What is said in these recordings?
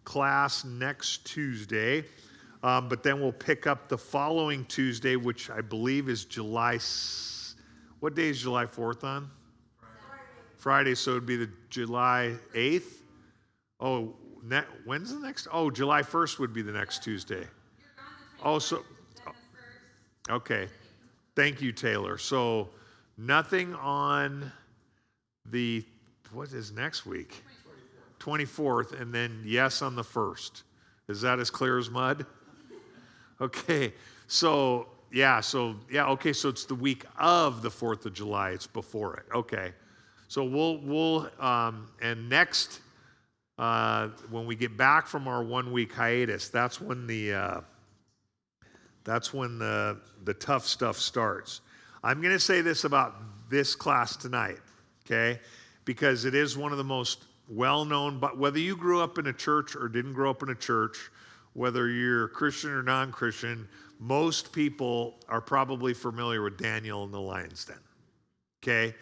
class next Tuesday, but then we'll pick up the following Tuesday, which I believe is what day is July 4th on? Friday, so it would be the July 8th. Oh, when's the next? Oh, July 1st would be the next Tuesday. Oh, so, okay. Thank you, Taylor. So nothing on what is next week? 24th, and then yes on the 1st. Is that as clear as mud? Okay, so okay, so it's the week of the 4th of July. It's before it. Okay, so we'll and next, when we get back from our 1 week hiatus, that's when the tough stuff starts. I'm going to say this about this class tonight, okay? Because it is one of the most well-known, but whether you grew up in a church or didn't grow up in a church, whether you're Christian or non-Christian, most people are probably familiar with Daniel and the lion's den, okay?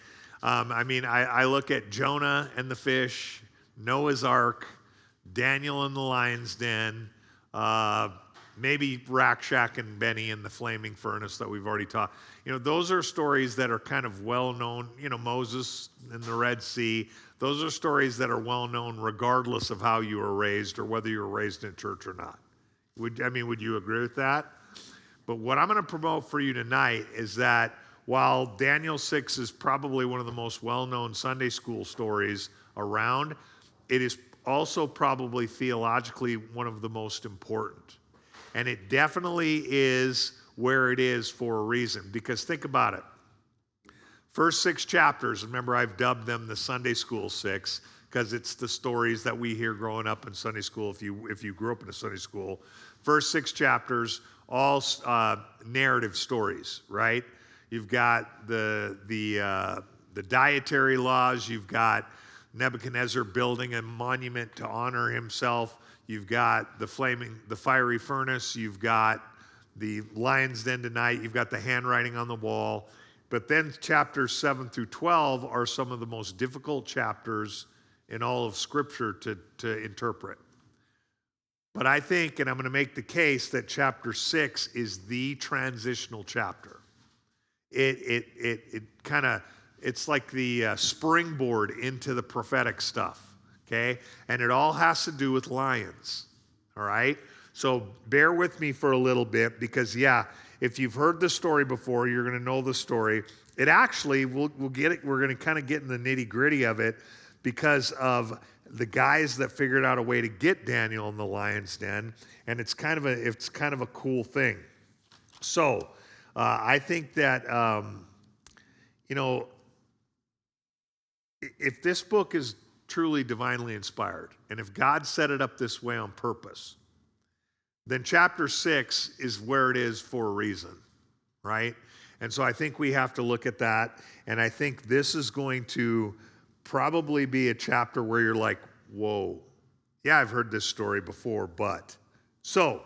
I look at Jonah and the fish, Noah's Ark, Daniel and the lion's den, maybe Rakshak and Benny in the flaming furnace that we've already taught. Those are stories that are kind of well-known. Moses in the Red Sea. Those are stories that are well-known regardless of how you were raised or whether you were raised in church or not. Would you agree with that? But what I'm going to promote for you tonight is that while Daniel 6 is probably one of the most well-known Sunday school stories around, it is also probably theologically one of the most important. And it definitely is where it is for a reason. Because think about it. First 6 chapters, remember I've dubbed them the Sunday School 6, because it's the stories that we hear growing up in Sunday school if you grew up in a Sunday school. First 6 chapters, all narrative stories, right? You've got the dietary laws, you've got Nebuchadnezzar building a monument to honor himself. You've got the fiery furnace. You've got the lion's den tonight. You've got the handwriting on the wall. But then chapters 7 through 12 are some of the most difficult chapters in all of Scripture to interpret. But I think, and I'm going to make the case, that chapter 6 is the transitional chapter. It's like the springboard into the prophetic stuff. Okay? And it all has to do with lions. All right? So bear with me for a little bit because, if you've heard the story before, you're going to know the story. It actually, we'll get it. We're going to kind of get in the nitty-gritty of it because of the guys that figured out a way to get Daniel in the lion's den, and it's kind of a cool thing. So I think that if this book is truly divinely inspired, and if God set it up this way on purpose, then chapter 6 is where it is for a reason, right? And so I think we have to look at that, and I think this is going to probably be a chapter where you're like, whoa, yeah, I've heard this story before, but. So,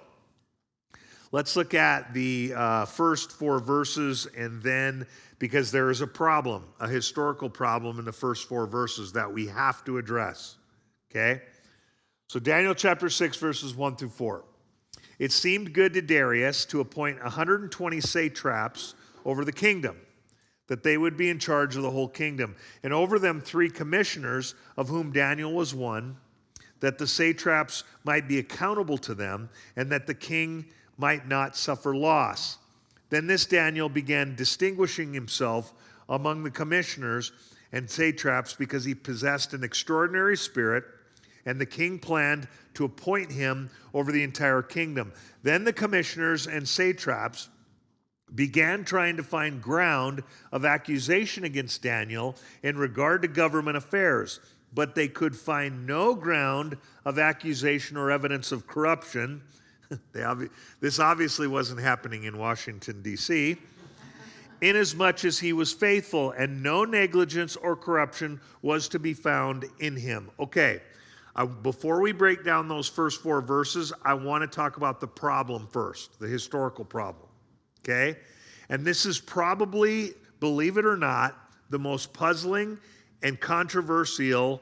let's look at the first 4 verses, and then, because there is a historical problem in the first 4 verses that we have to address, okay? So Daniel chapter 6, verses 1 through 4. It seemed good to Darius to appoint 120 satraps over the kingdom, that they would be in charge of the whole kingdom, and over them 3 commissioners, of whom Daniel was one, that the satraps might be accountable to them, and that the king might not suffer loss. Then this Daniel began distinguishing himself among the commissioners and satraps because he possessed an extraordinary spirit, and the king planned to appoint him over the entire kingdom. Then the commissioners and satraps began trying to find ground of accusation against Daniel in regard to government affairs, but they could find no ground of accusation or evidence of corruption. This obviously wasn't happening in Washington, D.C., inasmuch as he was faithful, and no negligence or corruption was to be found in him. Okay, before we break down those first 4 verses, I want to talk about the problem first, the historical problem, okay? And this is probably, believe it or not, the most puzzling and controversial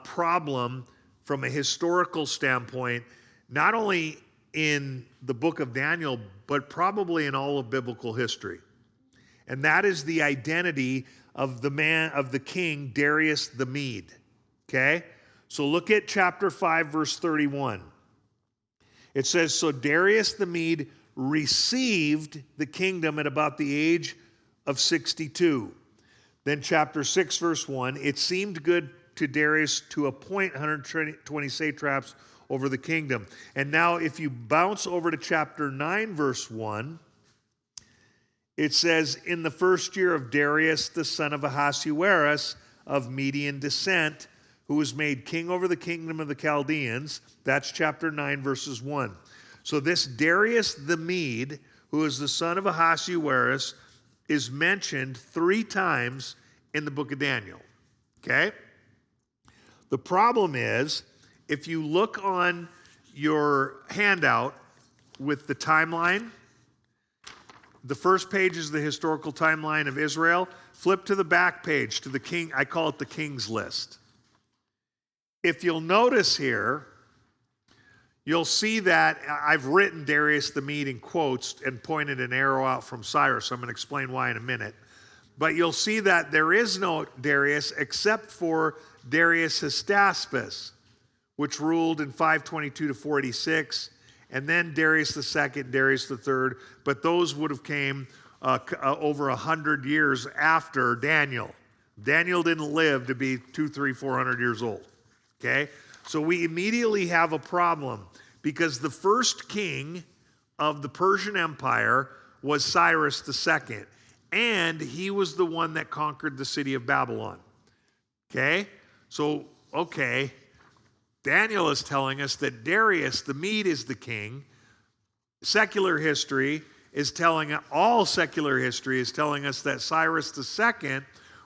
problem from a historical standpoint, not only in the book of Daniel, but probably in all of biblical history. And that is the identity of the king Darius the Mede. Okay? So look at chapter 5, verse 31. It says, so Darius the Mede received the kingdom at about the age of 62. Then chapter 6, verse 1, it seemed good to Darius to appoint 120 satraps over the kingdom. And now if you bounce over to chapter 9, verse 1, it says, in the first year of Darius, the son of Ahasuerus of Median descent, who was made king over the kingdom of the Chaldeans. That's chapter 9, verses 1. So this Darius the Mede, who is the son of Ahasuerus, is mentioned 3 times in the book of Daniel. Okay? The problem is, if you look on your handout with the timeline, the first page is the historical timeline of Israel. Flip to the back page to the king. I call it the king's list. If you'll notice here, you'll see that I've written Darius the Mede in quotes and pointed an arrow out from Cyrus. I'm going to explain why in a minute. But you'll see that there is no Darius except for Darius Hystaspes, which ruled in 522 to 486, and then Darius II, Darius III, but those would have came over 100 years after Daniel. Daniel didn't live to be 200, 300, 400 years old. Okay? So we immediately have a problem because the first king of the Persian Empire was Cyrus II, and he was the one that conquered the city of Babylon. Okay? So, okay, Daniel is telling us that Darius the Mede is the king. Secular history is all secular history is telling us that Cyrus II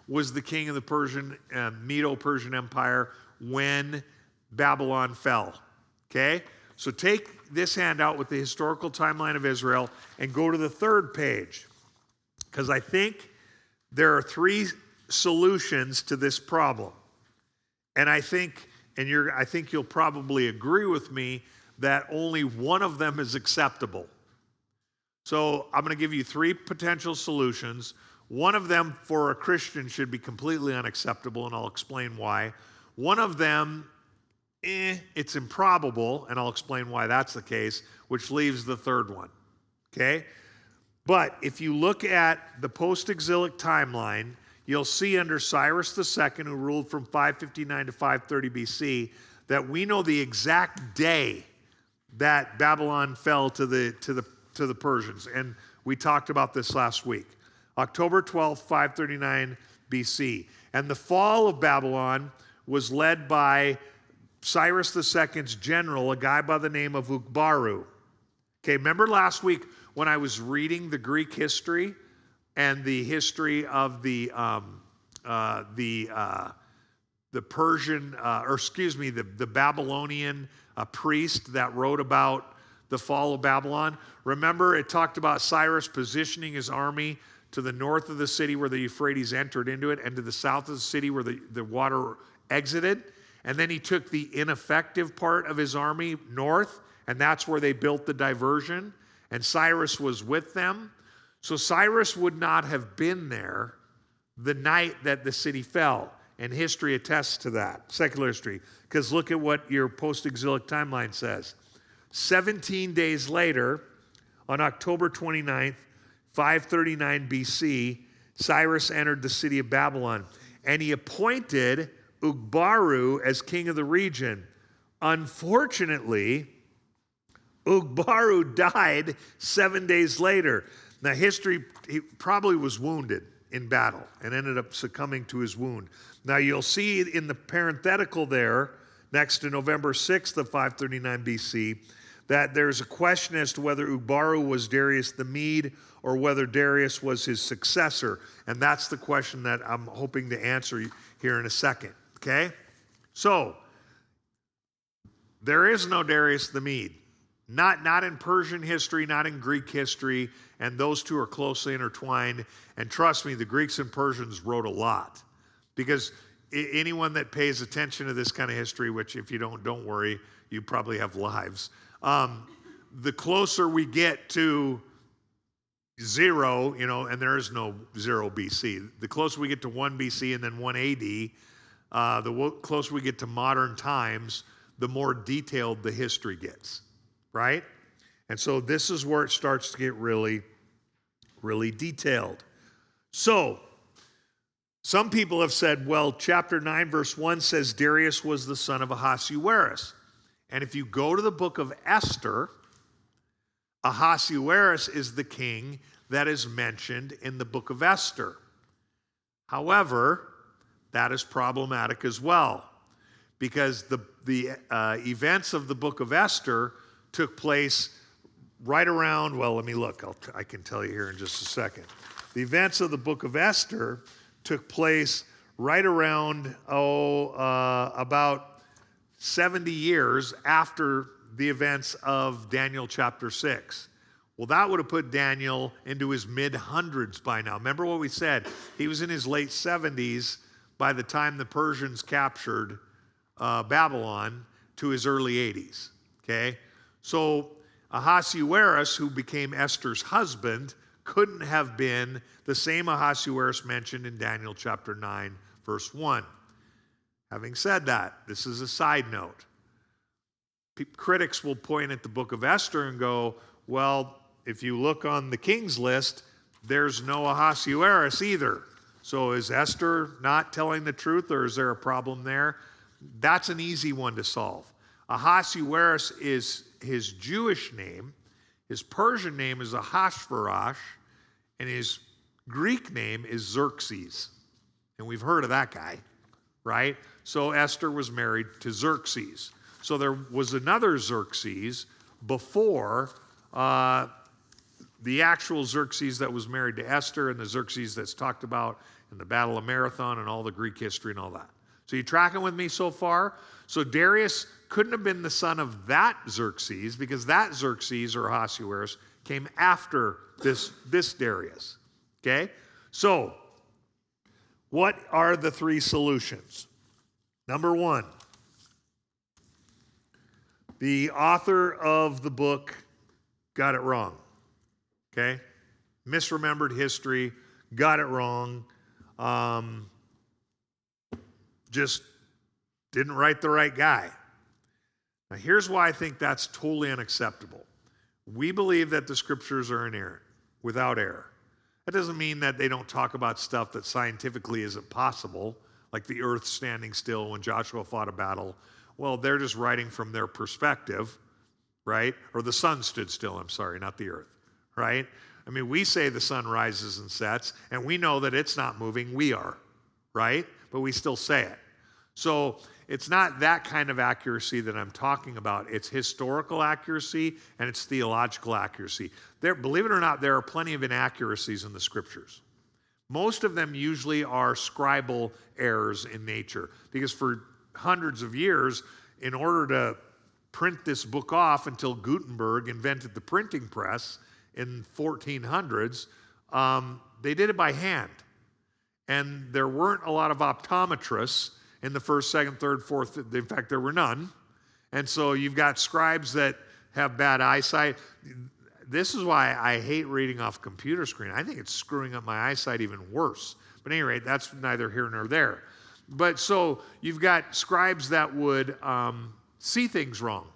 was the king of the Medo-Persian Empire when Babylon fell. Okay? So take this handout with the historical timeline of Israel and go to the 3rd page, because I think there are 3 solutions to this problem. And I think you'll probably agree with me that only one of them is acceptable. So I'm going to give you 3 potential solutions. One of them for a Christian should be completely unacceptable, and I'll explain why. One of them, it's improbable, and I'll explain why that's the case, which leaves the 3rd one. Okay? But if you look at the post-exilic timeline, you'll see under Cyrus II, who ruled from 559 to 530 BC, that we know the exact day that Babylon fell to the Persians. And we talked about this last week. October 12th, 539 BC. And the fall of Babylon was led by Cyrus II's general, a guy by the name of Ugbaru. Okay, remember last week when I was reading the Greek history and the history of the Persian, the Babylonian priest that wrote about the fall of Babylon? Remember, it talked about Cyrus positioning his army to the north of the city where the Euphrates entered into it, and to the south of the city where the water exited. And then he took the ineffective part of his army north, and that's where they built the diversion. And Cyrus was with them. So Cyrus would not have been there the night that the city fell. And history attests to that, secular history. Because look at what your post-exilic timeline says. 17 days later, on October 29th, 539 BC, Cyrus entered the city of Babylon, and he appointed Ugbaru as king of the region. Unfortunately, Ugbaru died 7 days later. Now, he probably was wounded in battle and ended up succumbing to his wound. Now, you'll see in the parenthetical there, next to November 6th of 539 BC, that there's a question as to whether Ugbaru was Darius the Mede or whether Darius was his successor. And that's the question that I'm hoping to answer here in a second. Okay? So, there is no Darius the Mede. Not in Persian history, not in Greek history, and those two are closely intertwined. And trust me, the Greeks and Persians wrote a lot. Because anyone that pays attention to this kind of history, which if you don't worry, you probably have lives. The closer we get to 0, and there is no 0 BC. The closer we get to 1 BC and then 1 AD, the closer we get to modern times, the more detailed the history gets, right? And so this is where it starts to get really, really detailed. So, some people have said, well, chapter 9, verse 1 says Darius was the son of Ahasuerus. And if you go to the book of Esther, Ahasuerus is the king that is mentioned in the book of Esther. However, that is problematic as well, because the events of the book of Esther took place right around, well, let me look. I can tell you here in just a second. The events of the book of Esther took place right around, about 70 years after the events of Daniel chapter 6. Well, that would have put Daniel into his mid-hundreds by now. Remember what we said? He was in his late 70s by the time the Persians captured Babylon, to his early 80s, okay? So Ahasuerus, who became Esther's husband, couldn't have been the same Ahasuerus mentioned in Daniel chapter 9, verse 1. Having said that, this is a side note. Critics will point at the book of Esther and go, well, if you look on the king's list, there's no Ahasuerus either. So is Esther not telling the truth, or is there a problem there? That's an easy one to solve. Ahasuerus is his Jewish name. His Persian name is Ahasverosh, and his Greek name is Xerxes. And we've heard of that guy, right? So Esther was married to Xerxes. So there was another Xerxes before the actual Xerxes that was married to Esther, and the Xerxes that's talked about in the Battle of Marathon and all the Greek history and all that. So you tracking with me so far? So Darius couldn't have been the son of that Xerxes, because that Xerxes, or Ahasuerus, came after this Darius. Okay? So, what are the 3 solutions? Number 1, the author of the book got it wrong. Okay? Misremembered history, got it wrong, just didn't write the right guy. Now, here's why I think that's totally unacceptable. We believe that the scriptures are inerrant, without error. That doesn't mean that they don't talk about stuff that scientifically isn't possible, like the earth standing still when Joshua fought a battle. Well, they're just writing from their perspective, right? Or the sun stood still, I'm sorry, not the earth, right? I mean, we say the sun rises and sets, and we know that it's not moving, we are, right? But we still say it. So it's not that kind of accuracy that I'm talking about. It's historical accuracy and it's theological accuracy. Believe it or not, there are plenty of inaccuracies in the scriptures. Most of them usually are scribal errors in nature, because for hundreds of years, in order to print this book off until Gutenberg invented the printing press in 1400s, they did it by hand. And there weren't a lot of optometrists in the first, second, third, fourth. In fact, there were none. And so you've got scribes that have bad eyesight. This is why I hate reading off computer screen. I think it's screwing up my eyesight even worse. But at any rate, that's neither here nor there. But so you've got scribes that would see things wrong,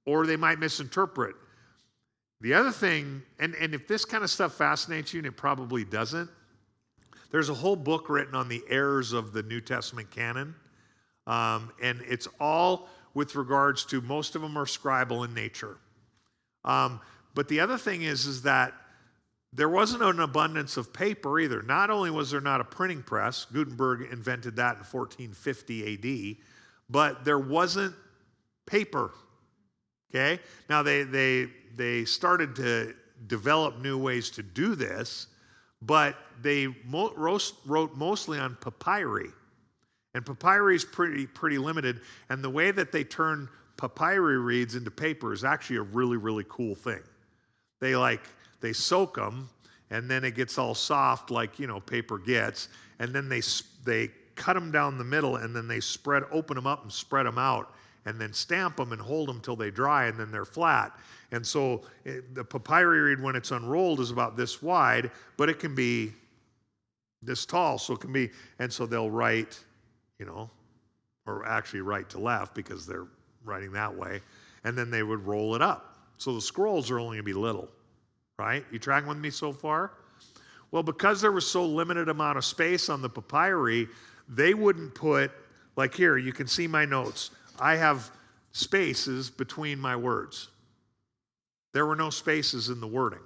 or they might misinterpret. The other thing, and if this kind of stuff fascinates you, and it probably doesn't, there's a whole book written on the errors of the New Testament canon, and it's all with regards to, most of them are scribal in nature. But the other thing is that there wasn't an abundance of paper either. Not only was there not a printing press, Gutenberg invented that in 1450 AD, but there wasn't paper, okay? Now, they started to develop new ways to do this, but they wrote mostly on papyri. And papyri is pretty limited, and the way that they turn papyri reeds into paper is actually a really, really cool thing. They soak them, and then it gets all soft like, paper gets, and then they cut them down the middle, and then they open them up and spread them out, and then stamp them and hold them till they dry, and then they're flat. And so the papyri reed, when it's unrolled, is about this wide, but it can be this tall. So it can be, and so they'll write, or actually right to left because they're writing that way, and then they would roll it up. So the scrolls are only going to be little, right? You tracking with me so far? Well, because there was so limited amount of space on the papyri, they wouldn't put, like here, you can see my notes. I have spaces between my words. There were no spaces in the wording.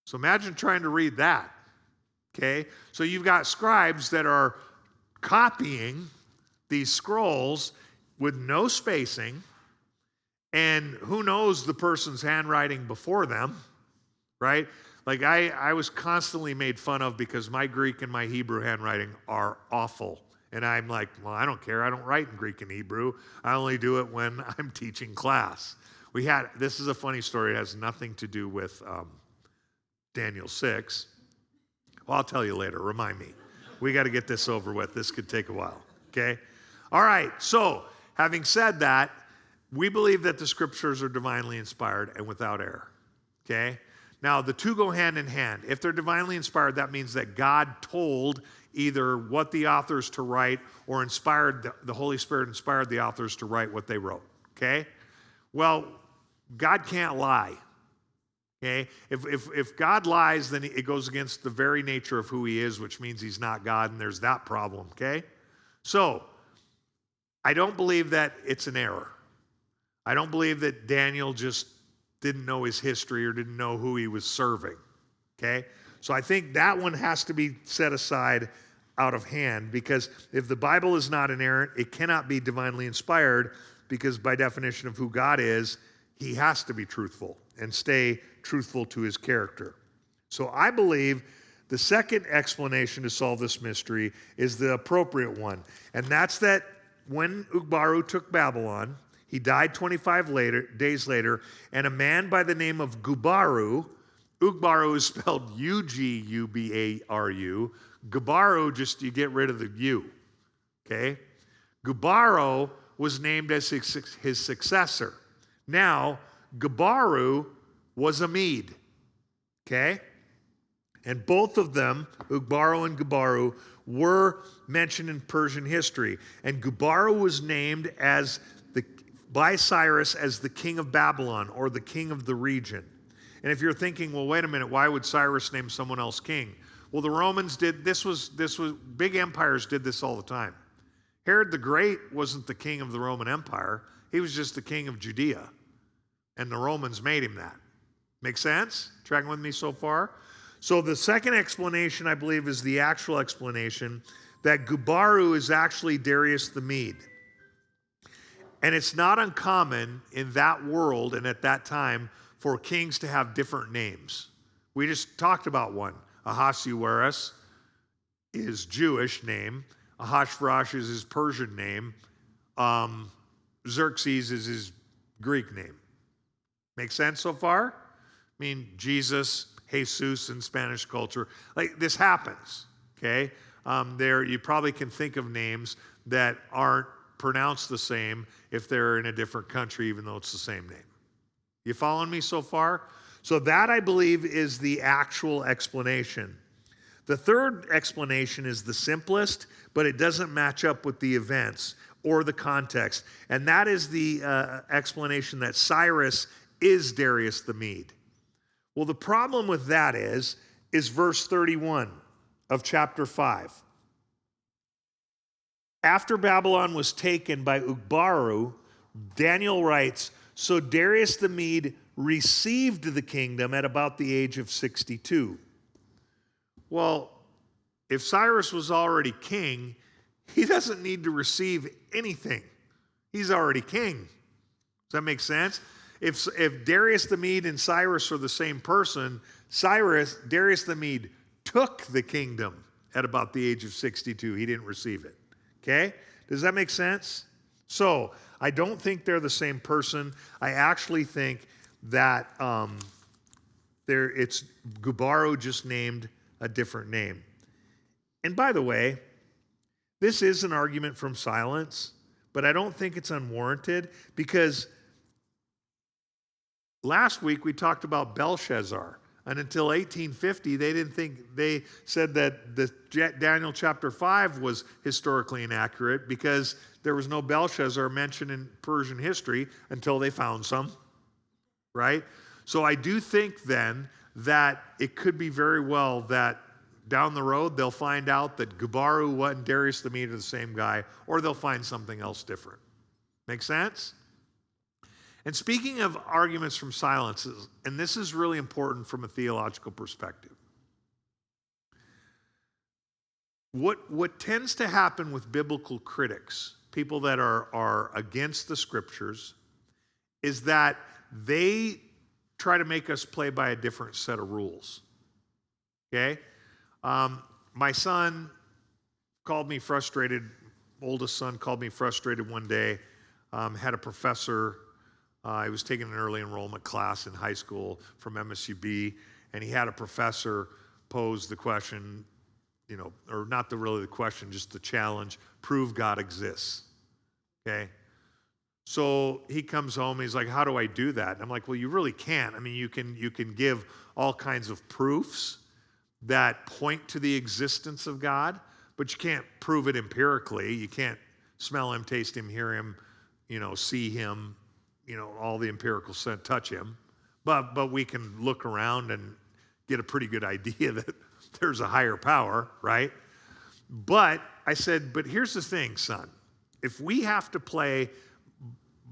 So imagine trying to read that, okay? So you've got scribes that are copying these scrolls with no spacing, and who knows the person's handwriting before them, right? Like I was constantly made fun of because my Greek and my Hebrew handwriting are awful. And I'm like, well, I don't care. I don't write in Greek and Hebrew. I only do it when I'm teaching class. This is a funny story. It has nothing to do with Daniel 6. Well, I'll tell you later. Remind me. We got to get this over with. This could take a while, okay? All right, so having said that, we believe that the scriptures are divinely inspired and without error, okay? Now, the two go hand in hand. If they're divinely inspired, that means that God told either what the authors to write or the Holy Spirit inspired the authors to write what they wrote, okay? Well, God can't lie, okay? If God lies, then it goes against the very nature of who he is, which means he's not God, and there's that problem, okay? So, I don't believe that it's an error. I don't believe that Daniel just didn't know his history or didn't know who he was serving, okay? So I think that one has to be set aside out of hand, because if the Bible is not inerrant, it cannot be divinely inspired, because by definition of who God is, he has to be truthful and stay truthful to his character. So I believe the second explanation to solve this mystery is the appropriate one, and that's that when Ugbaru took Babylon, he died 25 days later, and a man by the name of Gubaru, Ugbaru is spelled Ugubaru, Gubaru, just you get rid of the U, okay? Gubaru was named as his successor. Now, Gubaru was a Mede, okay? And both of them, Ugbaru and Gubaru, were mentioned in Persian history. And Gubaru was named by Cyrus as the king of Babylon, or the king of the region. And if you're thinking, well, wait a minute, why would Cyrus name someone else king? Well, the Romans did, this was big empires did this all the time. Herod the Great wasn't the king of the Roman Empire. He was just the king of Judea. And the Romans made him that. Make sense? Tracking with me so far? So the second explanation, I believe, is the actual explanation that Gubaru is actually Darius the Mede. And it's not uncommon in that world and at that time for kings to have different names. We just talked about one. Ahasuerus is Jewish name. Ahasuerus is his Persian name. Xerxes is his Greek name. Make sense so far? I mean, Jesus, Jesus in Spanish culture. Like, this happens, okay? You probably can think of names that aren't pronounced the same if they're in a different country, even though it's the same name. You following me so far? So that, I believe, is the actual explanation. The third explanation is the simplest, but it doesn't match up with the events or the context. And that is the explanation that Cyrus is Darius the Mede. Well, the problem with that is verse 31 of chapter 5. After Babylon was taken by Ugbaru, Daniel writes, so Darius the Mede received the kingdom at about the age of 62. Well, if Cyrus was already king, he doesn't need to receive anything. He's already king. Does that make sense? If Darius the Mede and Cyrus are the same person, Darius the Mede took the kingdom at about the age of 62. He didn't receive it. Okay? Does that make sense? So, I don't think they're the same person. I actually think that it's Gubaru just named a different name. And by the way, This is an argument from silence, but I don't think it's unwarranted because last week we talked about Belshazzar. And until 1850, they said that Daniel chapter 5 was historically inaccurate because there was no Belshazzar mentioned in Persian history until they found some, right? So I do think then that it could be very well that down the road they'll find out that Gubaru and Darius the Mede are the same guy, or they'll find something else different. Make sense? And speaking of arguments from silences, and this is really important from a theological perspective, what tends to happen with biblical critics, people that are against the scriptures, is that they try to make us play by a different set of rules. Okay? My son called me frustrated, oldest son called me frustrated one day, had a professor. I was taking an early enrollment class in high school from MSUB, and he had a professor pose the question, or not really the question, just the challenge, prove God exists, okay? So he comes home, he's like, how do I do that? And I'm like, well, you really can't. I mean, you can give all kinds of proofs that point to the existence of God, but you can't prove it empirically. You can't smell him, taste him, hear him, see him, all the empirical sense, touch him. But we can look around and get a pretty good idea that there's a higher power, right? But I said, but here's the thing, son. If we have to play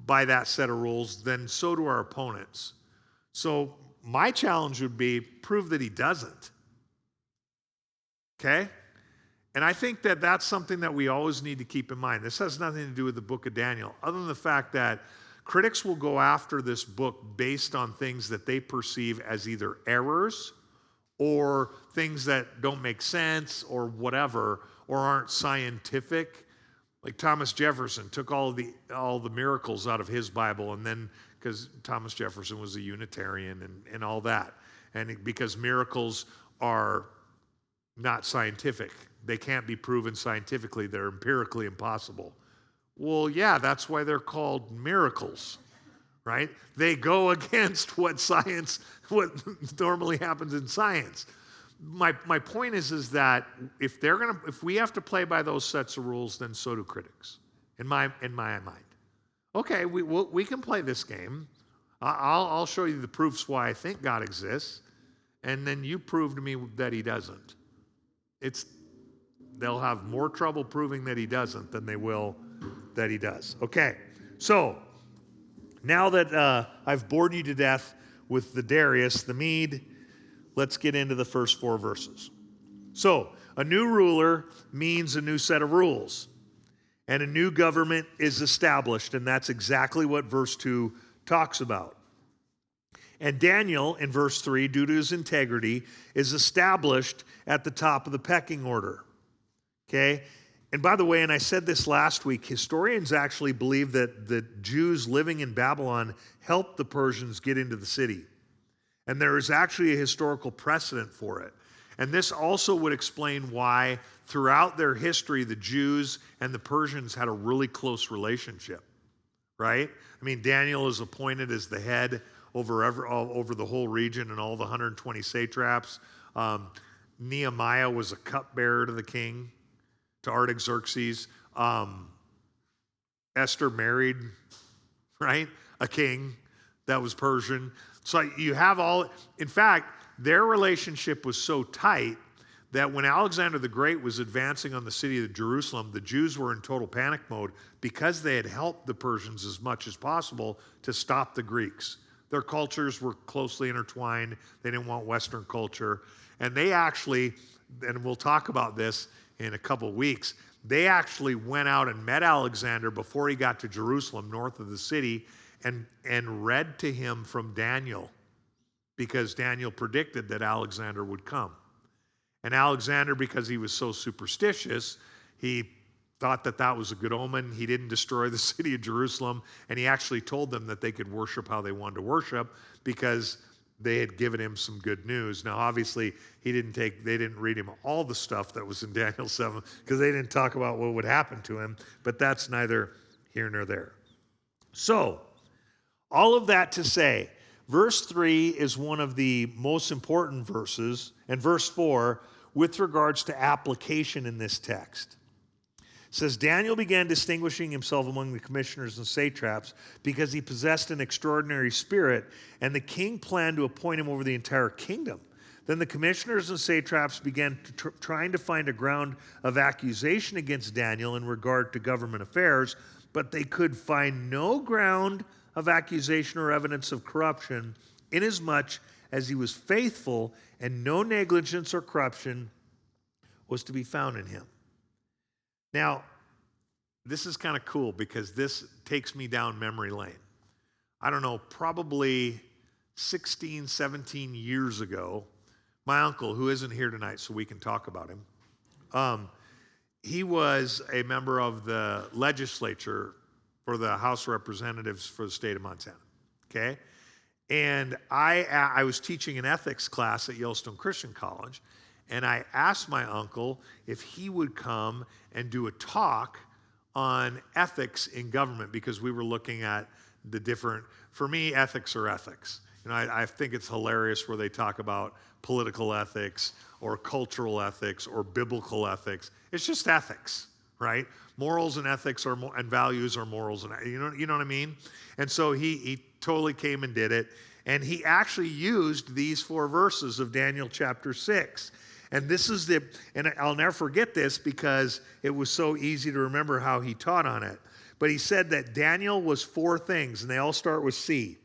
by that set of rules, then so do our opponents. So my challenge would be prove that he doesn't. Okay? And I think that that's something that we always need to keep in mind. This has nothing to do with the book of Daniel, other than the fact that critics will go after this book based on things that they perceive as either errors or things that don't make sense or whatever, or aren't scientific. Like Thomas Jefferson took all the miracles out of his Bible, and then, because Thomas Jefferson was a Unitarian and all that, and because miracles are not scientific. They can't be proven scientifically. They're empirically impossible. Well, yeah, that's why they're called miracles, right? They go against what normally happens in science. My point is that if we have to play by those sets of rules, then so do critics, in my mind. Okay, we can play this game. I'll show you the proofs why I think God exists, and then you prove to me that he doesn't. They'll have more trouble proving that he doesn't than they will that he does. Okay, so now that I've bored you to death with the Darius, the Mede, let's get into the first 4 verses. So, a new ruler means a new set of rules, and a new government is established, and that's exactly what verse 2 talks about. And Daniel, in verse 3, due to his integrity, is established at the top of the pecking order. Okay? And by the way, and I said this last week, historians actually believe that the Jews living in Babylon helped the Persians get into the city. And there is actually a historical precedent for it. And this also would explain why throughout their history, the Jews and the Persians had a really close relationship, right? I mean, Daniel is appointed as the head over the whole region and all the 120 satraps. Nehemiah was a cupbearer to the king, to Artaxerxes. Esther married, right, a king that was Persian. So you have in fact, their relationship was so tight that when Alexander the Great was advancing on the city of Jerusalem, the Jews were in total panic mode because they had helped the Persians as much as possible to stop the Greeks. Their cultures were closely intertwined. They didn't want Western culture. And they actually, and we'll talk about this in a couple weeks, they actually went out and met Alexander before he got to Jerusalem, north of the city, and read to him from Daniel, because Daniel predicted that Alexander would come. And Alexander, because he was so superstitious, he thought that that was a good omen. He didn't destroy the city of Jerusalem, and he actually told them that they could worship how they wanted to worship, because they had given him some good news. Now, obviously, they didn't read him all the stuff that was in Daniel 7 because they didn't talk about what would happen to him, but that's neither here nor there. So, all of that to say, verse 3 is one of the most important verses, and verse 4 with regards to application in this text. It says, Daniel began distinguishing himself among the commissioners and satraps because he possessed an extraordinary spirit, and the king planned to appoint him over the entire kingdom. Then the commissioners and satraps began trying to find a ground of accusation against Daniel in regard to government affairs, but they could find no ground of accusation or evidence of corruption, inasmuch as he was faithful and no negligence or corruption was to be found in him. Now, this is kind of cool because this takes me down memory lane. I don't know, probably 16, 17 years ago, my uncle, who isn't here tonight so we can talk about him, he was a member of the legislature for the House of Representatives for the state of Montana, okay? And I was teaching an ethics class at Yellowstone Christian College, and I asked my uncle if he would come and do a talk on ethics in government because we were looking at the different, for me, ethics are ethics. You know, I think it's hilarious where they talk about political ethics or cultural ethics or biblical ethics. It's just ethics, right? Morals and ethics are and values are morals, and you know what I mean? And so he totally came and did it, and he actually used these 4 verses of Daniel chapter 6. And this is and I'll never forget this because it was so easy to remember how he taught on it. But he said that Daniel was 4 things, and they all start with C.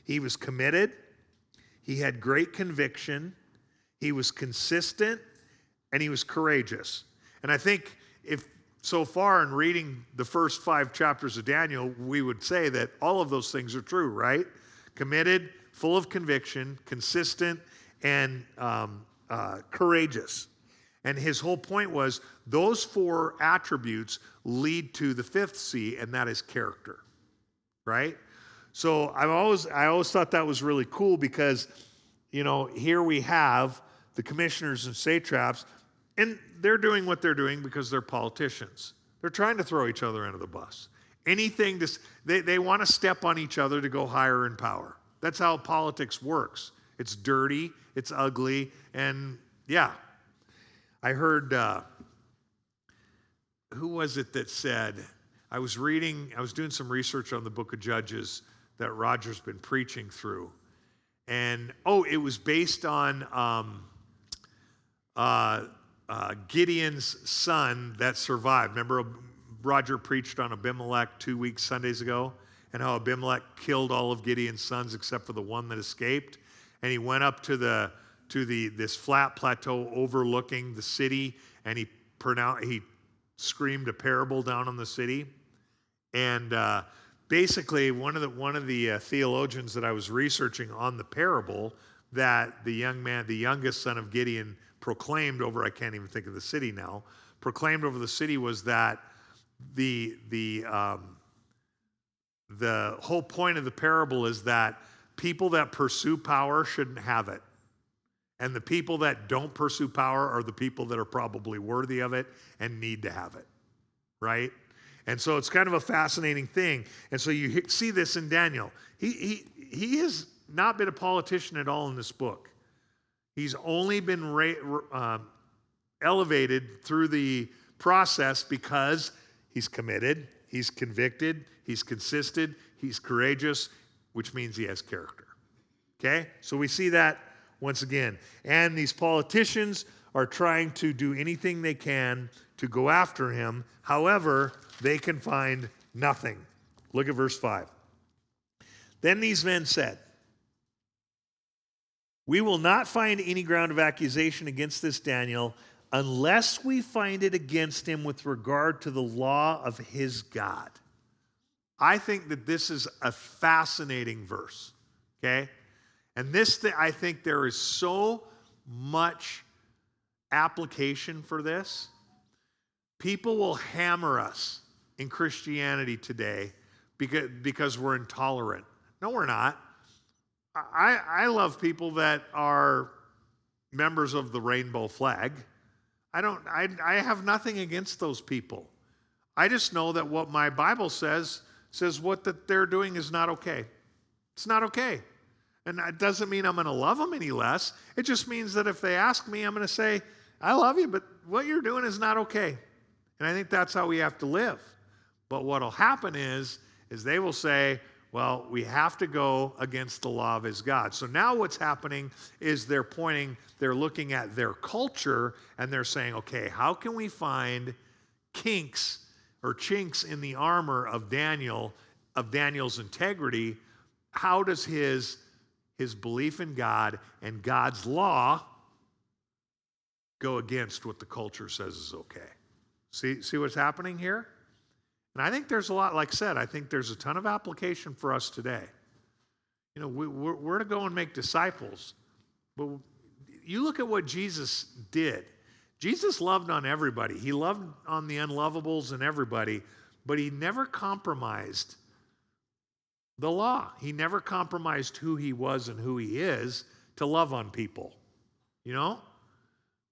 He was committed, he had great conviction, he was consistent, and he was courageous. And I think if so far in reading the first 5 chapters of Daniel, we would say that all of those things are true, right? Committed, full of conviction, consistent, and courageous. And his whole point was those 4 attributes lead to the 5th C, and that is character, right? So I always thought that was really cool because, you know, here we have the commissioners and satraps, and they're doing what they're doing because they're politicians. They're trying to throw each other under the bus. Anything, they want to step on each other to go higher in power. That's how politics works. It's dirty, it's ugly, and yeah. I heard, who was it that said, I was doing some research on the book of Judges that Roger's been preaching through. And, it was based on Gideon's son that survived. Remember, Roger preached on Abimelech 2 weeks Sundays ago, and how Abimelech killed all of Gideon's sons except for the one that escaped. And he went up to this flat plateau overlooking the city, and he screamed a parable down on the city. And basically, one of the theologians that I was researching on the parable that the youngest son of Gideon, proclaimed over, I can't even think of the city now, proclaimed over the city was that the whole point of the parable is that people that pursue power shouldn't have it. And the people that don't pursue power are the people that are probably worthy of it and need to have it, right? And so it's kind of a fascinating thing. And so you see this in Daniel. He has not been a politician at all in this book. He's only been elevated through the process because he's committed, he's convicted, he's consistent, he's courageous, which means he has character. Okay? So we see that once again. And these politicians are trying to do anything they can to go after him. However, they can find nothing. Look at verse 5. Then these men said, "We will not find any ground of accusation against this Daniel unless we find it against him with regard to the law of his God." I think that this is a fascinating verse, okay? And I think there is so much application for this. People will hammer us in Christianity today because we're intolerant. No, we're not. I love people that are members of the rainbow flag. I have nothing against those people. I just know that what my Bible says what that they're doing is not okay. It's not okay. And that doesn't mean I'm going to love them any less. It just means that if they ask me, I'm going to say, I love you, but what you're doing is not okay. And I think that's how we have to live. But what will happen is they will say, well, we have to go against the law of his God. So now what's happening is they're looking at their culture, and they're saying, okay, how can we find kinks or chinks in the armor of Daniel's integrity? How does his belief in God and God's law go against what the culture says is okay? See what's happening here? And I think there's a lot, like I said, I think there's a ton of application for us today. You know, we're to go and make disciples. But you look at what Jesus did. Jesus loved on everybody. He loved on the unlovables and everybody, but he never compromised the law. He never compromised who he was and who he is to love on people. You know?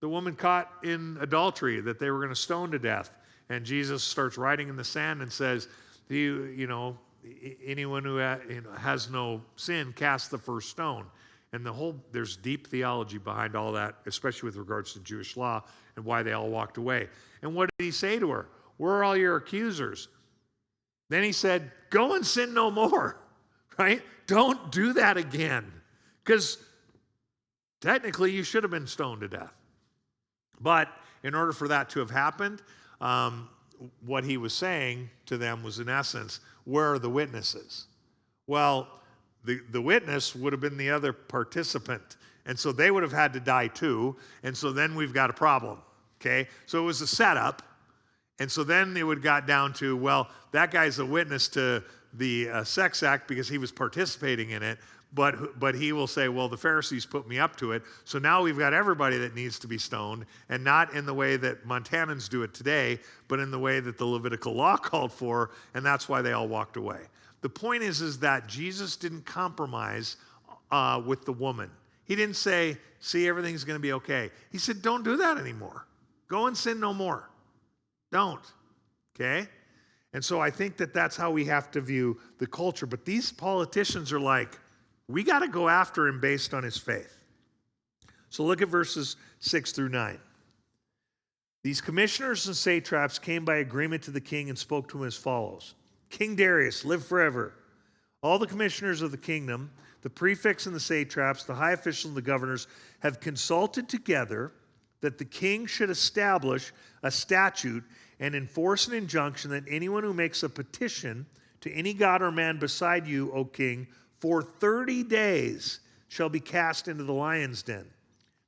The woman caught in adultery that they were going to stone to death. And Jesus starts writing in the sand and says, anyone who has no sin, cast the first stone. And there's deep theology behind all that, especially with regards to Jewish law and why they all walked away. And what did he say to her? Where are all your accusers? Then he said, go and sin no more, right? Don't do that again. Because technically you should have been stoned to death. But in order for that to have happened, what he was saying to them was, in essence, where are the witnesses? Well, the witness would have been the other participant. And so they would have had to die too. And so then we've got a problem, okay? So it was a setup. And so then it would got down to, well, that guy's a witness to the sex act because he was participating in it. But he will say, well, the Pharisees put me up to it. So now we've got everybody that needs to be stoned, and not in the way that Montanans do it today, but in the way that the Levitical law called for, and that's why they all walked away. The point is that Jesus didn't compromise with the woman. He didn't say, see, everything's going to be okay. He said, don't do that anymore. Go and sin no more. Don't. Okay? And so I think that that's how we have to view the culture. But these politicians are like, we got to go after him based on his faith. So look at verses 6 through 9. These commissioners and satraps came by agreement to the king and spoke to him as follows. King Darius, live forever. All the commissioners of the kingdom, the prefects and the satraps, the high officials and the governors have consulted together that the king should establish a statute and enforce an injunction that anyone who makes a petition to any god or man beside you, O king, for 30 days shall be cast into the lion's den.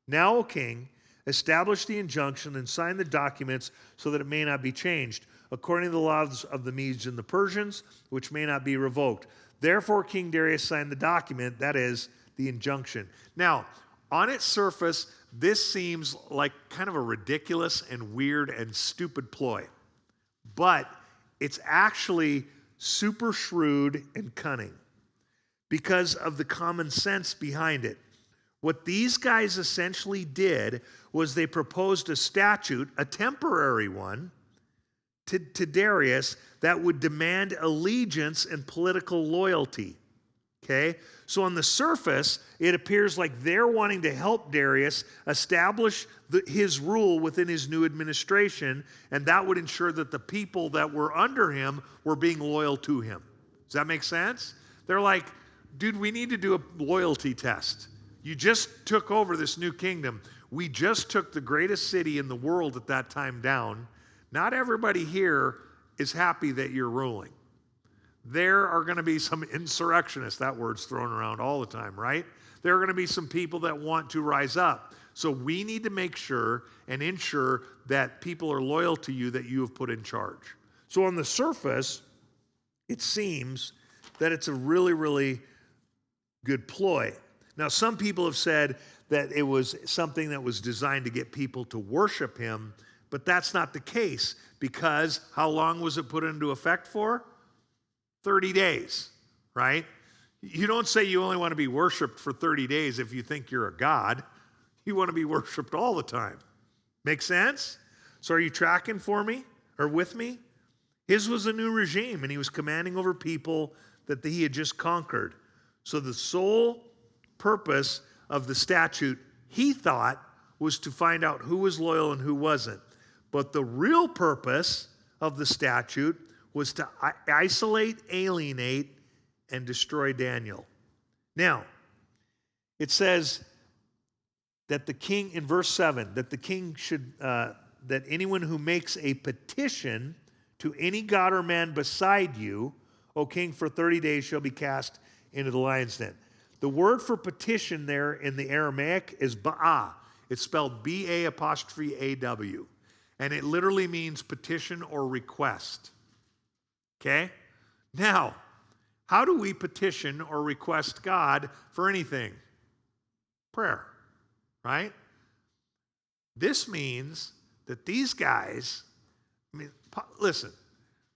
Now, O king, establish the injunction and sign the documents so that it may not be changed, according to the laws of the Medes and the Persians, which may not be revoked. Therefore, King Darius signed the document, that is, the injunction. Now, on its surface, this seems like kind of a ridiculous and weird and stupid ploy. But it's actually super shrewd and cunning because of the common sense behind it. What these guys essentially did was they proposed a statute, a temporary one, to Darius that would demand allegiance and political loyalty. Okay? So on the surface, it appears like they're wanting to help Darius establish his rule within his new administration, and that would ensure that the people that were under him were being loyal to him. Does that make sense? They're like, dude, we need to do a loyalty test. You just took over this new kingdom. We just took the greatest city in the world at that time down. Not everybody here is happy that you're ruling. There are going to be some insurrectionists, that word's thrown around all the time, right? There are going to be some people that want to rise up. So we need to make sure and ensure that people are loyal to you that you have put in charge. So on the surface, it seems that it's a really, really good ploy. Now, some people have said that it was something that was designed to get people to worship him, but that's not the case, because how long was it put into effect for? 30 days, right? You don't say you only want to be worshiped for 30 days if you think you're a god. You want to be worshiped all the time. Make sense? So are you tracking for me or with me? His was a new regime, and he was commanding over people that he had just conquered. So the sole purpose of the statute, he thought, was to find out who was loyal and who wasn't. But the real purpose of the statute was to isolate, alienate, and destroy Daniel. Now, it says that the king, in verse 7, that the king should, that anyone who makes a petition to any god or man beside you, O king, for 30 days shall be cast into the lion's den. The word for petition there in the Aramaic is ba'ah. It's spelled B-A'-A-W. And it literally means petition or request. Okay? Now, how do we petition or request God for anything? Prayer, right? This means that these guys, listen,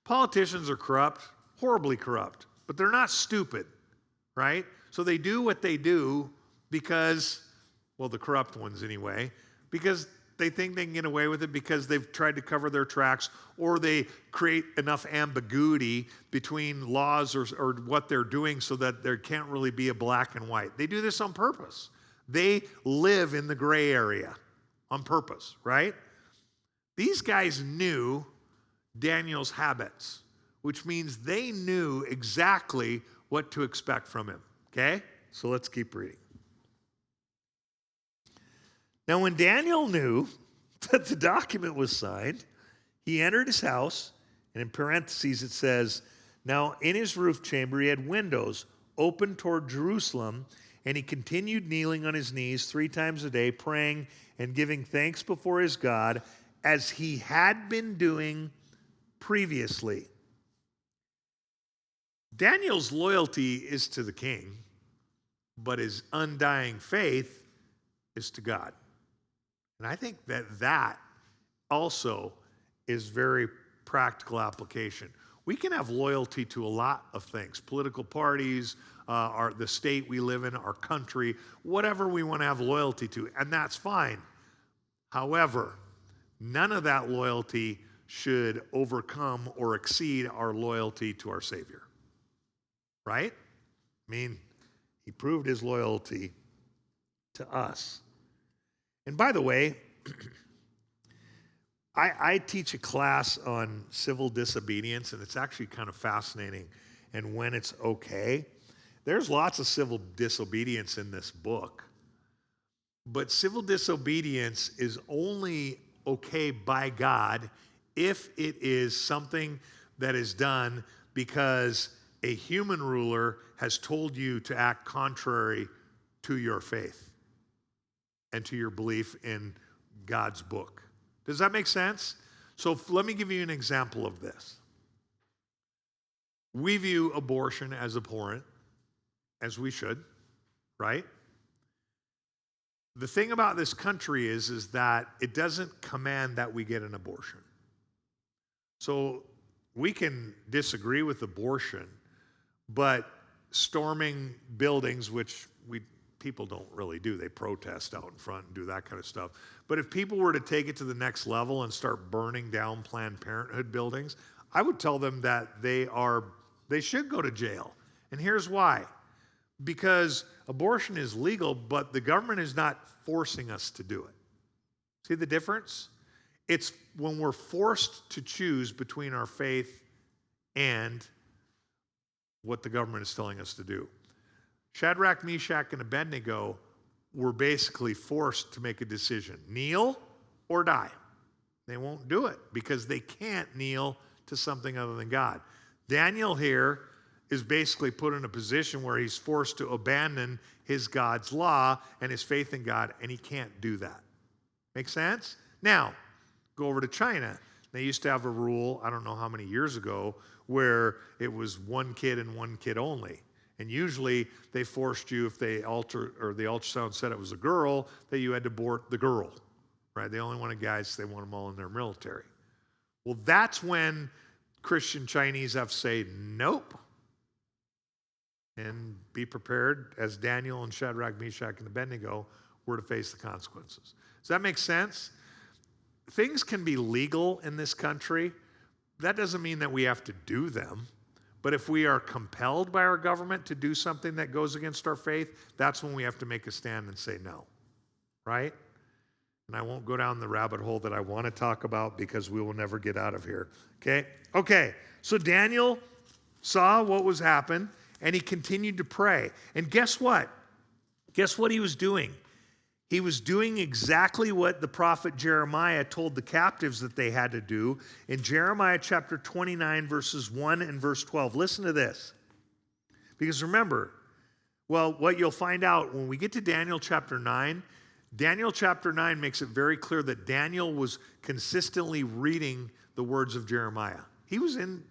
politicians are corrupt, horribly corrupt, but they're not stupid, right? So they do what they do because, well, the corrupt ones anyway, because they think they can get away with it because they've tried to cover their tracks, or they create enough ambiguity between laws or what they're doing so that there can't really be a black and white. They do this on purpose. They live in the gray area on purpose, right? These guys knew Daniel's habits, which means they knew exactly what to expect from him, okay? So let's keep reading. Now, when Daniel knew that the document was signed, he entered his house, and in parentheses it says, now in his roof chamber he had windows open toward Jerusalem, and he continued kneeling on his knees 3 times a day, praying and giving thanks before his God, as he had been doing previously. Daniel's loyalty is to the king, but his undying faith is to God. And I think that also is very practical application. We can have loyalty to a lot of things, political parties, the state we live in, our country, whatever we want to have loyalty to, and that's fine. However, none of that loyalty should overcome or exceed our loyalty to our Savior. Right? I mean, he proved his loyalty to us. And by the way, I teach a class on civil disobedience, and it's actually kind of fascinating and when it's okay. There's lots of civil disobedience in this book, but civil disobedience is only okay by God if it is something that is done because a human ruler has told you to act contrary to your faith and to your belief in God's book. Does that make sense? So let me give you an example of this. We view abortion as abhorrent, as we should, right? The thing about this country is that it doesn't command that we get an abortion. So we can disagree with abortion, but storming buildings, which people don't really do. They protest out in front and do that kind of stuff. But if people were to take it to the next level and start burning down Planned Parenthood buildings, I would tell them that they should go to jail. And here's why. Because abortion is legal, but the government is not forcing us to do it. See the difference? It's when we're forced to choose between our faith and what the government is telling us to do. Shadrach, Meshach, and Abednego were basically forced to make a decision. Kneel or die. They won't do it because they can't kneel to something other than God. Daniel here is basically put in a position where he's forced to abandon his God's law and his faith in God, and he can't do that. Make sense? Now, go over to China. They used to have a rule, I don't know how many years ago, where it was one kid and one kid only. And usually they forced you, if the ultrasound said it was a girl, that you had to abort the girl, right? They only wanted guys, they want them all in their military. Well, that's when Christian Chinese have to say, nope. and be prepared as Daniel and Shadrach, Meshach, and Abednego were to face the consequences. Does that make sense? Things can be legal in this country. That doesn't mean that we have to do them. But if we are compelled by our government to do something that goes against our faith, that's when we have to make a stand and say no, right? And I won't go down the rabbit hole that I want to talk about because we will never get out of here, okay? Okay, so Daniel saw what was happening, and he continued to pray. And guess what? Guess what he was doing? He was doing exactly what the prophet Jeremiah told the captives that they had to do in Jeremiah chapter 29, verses 1 and verse 12. Listen to this. Because remember, well, what you'll find out when we get to Daniel chapter 9 makes it very clear that Daniel was consistently reading the words of Jeremiah. He was in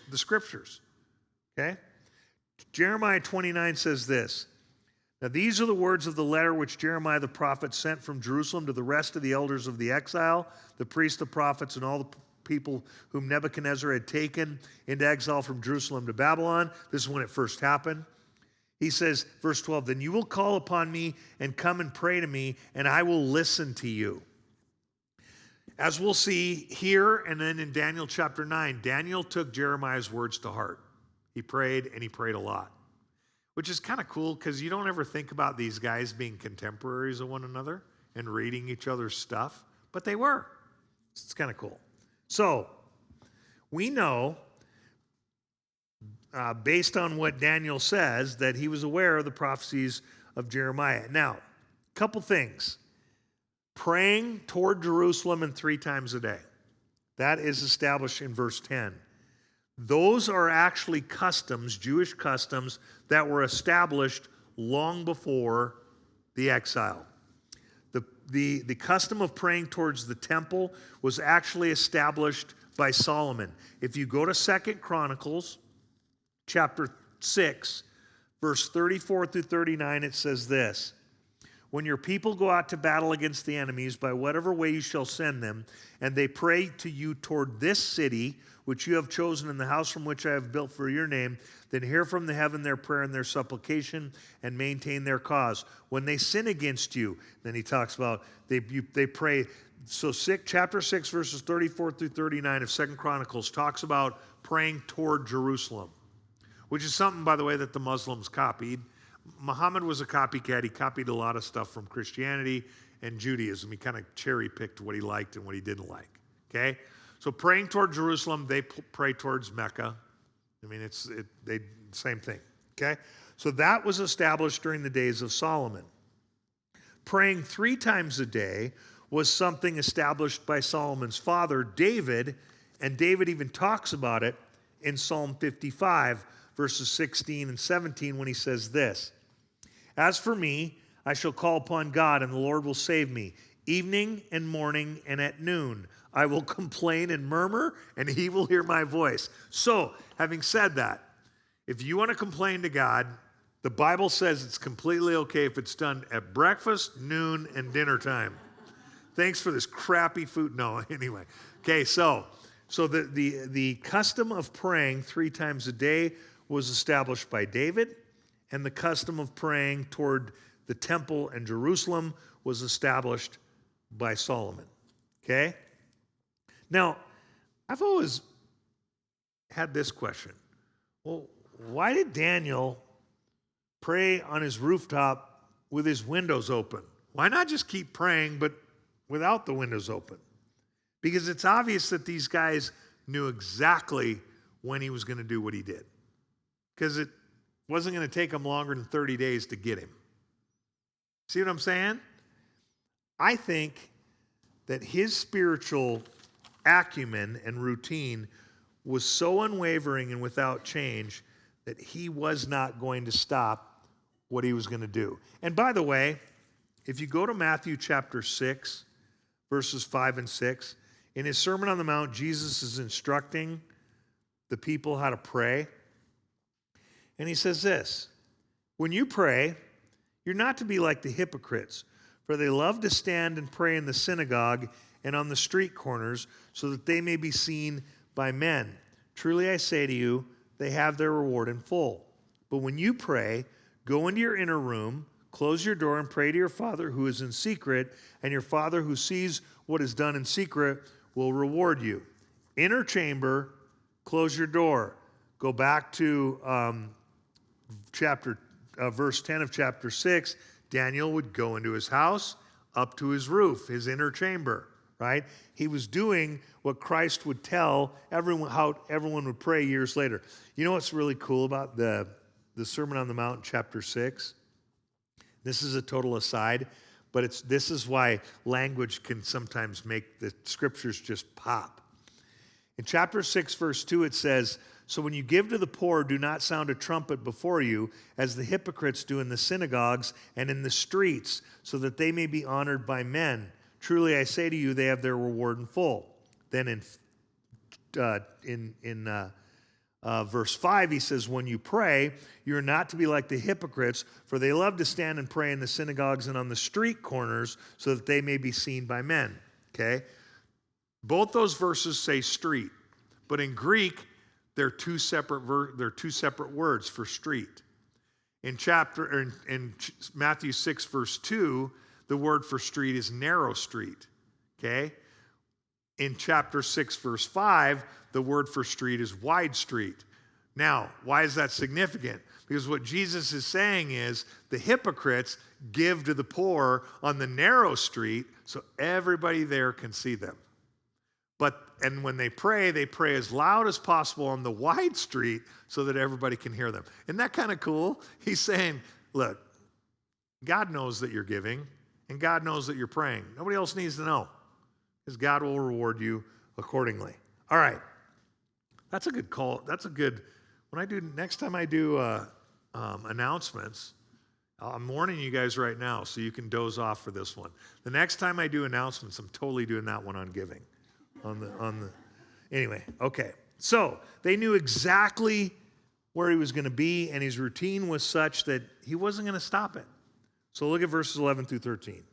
the scriptures, okay? Jeremiah 29 says this. Now these are the words of the letter which Jeremiah the prophet sent from Jerusalem to the rest of the elders of the exile, the priests, the prophets, and all the people whom Nebuchadnezzar had taken into exile from Jerusalem to Babylon. This is when it first happened. He says, verse 12, then you will call upon me and come and pray to me, and I will listen to you. As we'll see here and then in Daniel chapter 9, Daniel took Jeremiah's words to heart. He prayed, and he prayed a lot. Which is kind of cool because you don't ever think about these guys being contemporaries of one another and reading each other's stuff, but they were. It's kind of cool. So, we know, based on what Daniel says, that he was aware of the prophecies of Jeremiah. Now, a couple things. Praying toward Jerusalem and 3 times a day. That is established in verse 10. Those are actually customs, Jewish customs, that were established long before the exile. The custom of praying towards the temple was actually established by Solomon. If you go to 2 Chronicles chapter 6, verse 34 through 39, it says this. When your people go out to battle against the enemies, by whatever way you shall send them, and they pray to you toward this city, which you have chosen in the house from which I have built for your name, then hear from the heaven their prayer and their supplication, and maintain their cause. When they sin against you, then he talks about, they pray. So chapter 6, verses 34 through 39 of 2 Chronicles talks about praying toward Jerusalem, which is something, by the way, that the Muslims copied. Muhammad was a copycat. He copied a lot of stuff from Christianity and Judaism. He kind of cherry-picked what he liked and what he didn't like, okay? So praying toward Jerusalem, they pray towards Mecca. I mean, same thing, okay? So that was established during the days of Solomon. Praying 3 times a day was something established by Solomon's father, David, and David even talks about it in Psalm 55, verses 16 and 17, when he says this, as for me, I shall call upon God, and the Lord will save me. Evening and morning and at noon, I will complain and murmur, and he will hear my voice. So, having said that, if you want to complain to God, the Bible says it's completely okay if it's done at breakfast, noon, and dinner time. Thanks for this crappy food. No, anyway. Okay, so the custom of praying 3 times a day was established by David, and the custom of praying toward the temple and Jerusalem was established by Solomon. Okay? Now, I've always had this question. Well, why did Daniel pray on his rooftop with his windows open? Why not just keep praying, but without the windows open? Because it's obvious that these guys knew exactly when he was going to do what he did. Because it wasn't going to take him longer than 30 days to get him. See what I'm saying? I think that his spiritual acumen and routine was so unwavering and without change that he was not going to stop what he was going to do. And by the way, if you go to Matthew chapter 6, verses 5 and 6, in his Sermon on the Mount, Jesus is instructing the people how to pray. And he says this, when you pray, you're not to be like the hypocrites, for they love to stand and pray in the synagogue and on the street corners so that they may be seen by men. Truly I say to you, they have their reward in full. But when you pray, go into your inner room, close your door, and pray to your Father who is in secret, and your Father who sees what is done in secret will reward you. Inner chamber, close your door. Go back to verse 10 of chapter 6. Daniel would go into his house, up to his roof, his inner chamber, right? He was doing what Christ would tell everyone, how everyone would pray years later. You know what's really cool about the Sermon on the Mount, chapter 6? This is a total aside, but this is why language can sometimes make the scriptures just pop. In chapter 6, verse 2, it says, "So when you give to the poor, do not sound a trumpet before you, as the hypocrites do in the synagogues and in the streets, so that they may be honored by men. Truly I say to you, they have their reward in full." Then in verse 5, he says, "When you pray, you are not to be like the hypocrites, for they love to stand and pray in the synagogues and on the street corners, so that they may be seen by men." Okay? Both those verses say street, but in Greek, they're two separate words for street. In Matthew 6, verse 2, the word for street is narrow street. Okay? In chapter 6, verse 5, the word for street is wide street. Now, why is that significant? Because what Jesus is saying is the hypocrites give to the poor on the narrow street so everybody there can see them. And when they pray as loud as possible on the wide street so that everybody can hear them. Isn't that kind of cool? He's saying, look, God knows that you're giving, and God knows that you're praying. Nobody else needs to know, because God will reward you accordingly. All right. That's a good call. Next time I do announcements, I'm warning you guys right now so you can doze off for this one. The next time I do announcements, I'm totally doing that one on giving. Anyway, okay. So they knew exactly where he was going to be, and his routine was such that he wasn't going to stop it. So look at verses 11 through 13.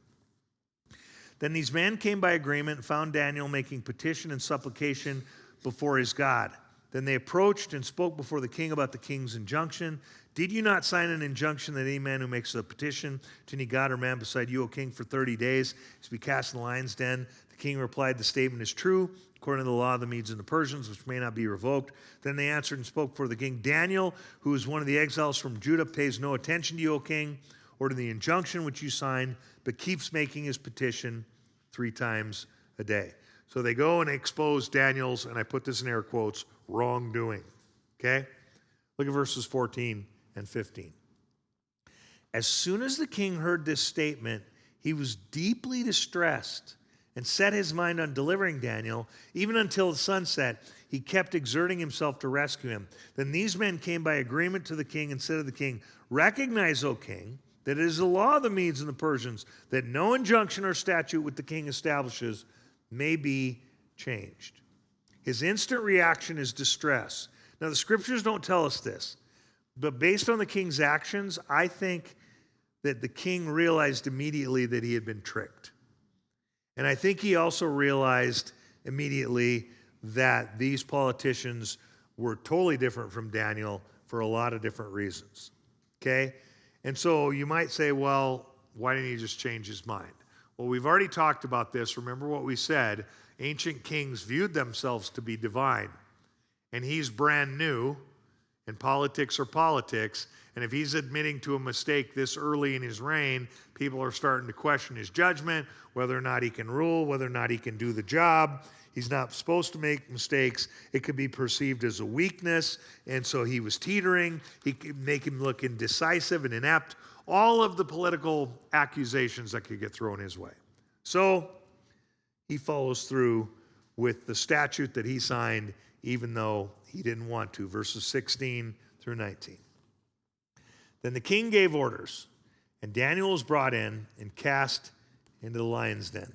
"Then these men came by agreement and found Daniel making petition and supplication before his God. Then they approached and spoke before the king about the king's injunction. 'Did you not sign an injunction that any man who makes a petition to any god or man beside you, O king, for 30 days is to be cast in the lion's den?' The king replied, 'The statement is true, according to the law of the Medes and the Persians, which may not be revoked.' Then they answered and spoke before the king, 'Daniel, who is one of the exiles from Judah, pays no attention to you, O king, or to the injunction which you signed, but keeps making his petition 3 times a day.'" So they go and expose Daniel's, and I put this in air quotes, wrongdoing. Okay? Look at verses 14 and 15. "As soon as the king heard this statement, he was deeply distressed and set his mind on delivering Daniel. Even until the sunset, he kept exerting himself to rescue him. Then these men came by agreement to the king and said to the king, 'Recognize, O king, that it is the law of the Medes and the Persians that no injunction or statute which the king establishes may be changed.'" His instant reaction is distress. Now, the scriptures don't tell us this, but based on the king's actions, I think that the king realized immediately that he had been tricked. And I think he also realized immediately that these politicians were totally different from Daniel for a lot of different reasons. Okay? And so you might say, well, why didn't he just change his mind? Well, we've already talked about this. Remember what we said. Ancient kings viewed themselves to be divine. And he's brand new, and politics are politics. And if he's admitting to a mistake this early in his reign, people are starting to question his judgment, whether or not he can rule, whether or not he can do the job. He's not supposed to make mistakes. It could be perceived as a weakness. And so he was teetering. He could make him look indecisive and inept. All of the political accusations that could get thrown his way. So he follows through with the statute that he signed, even though he didn't want to. Verses 16 through 19. "Then the king gave orders, and Daniel was brought in and cast into the lion's den.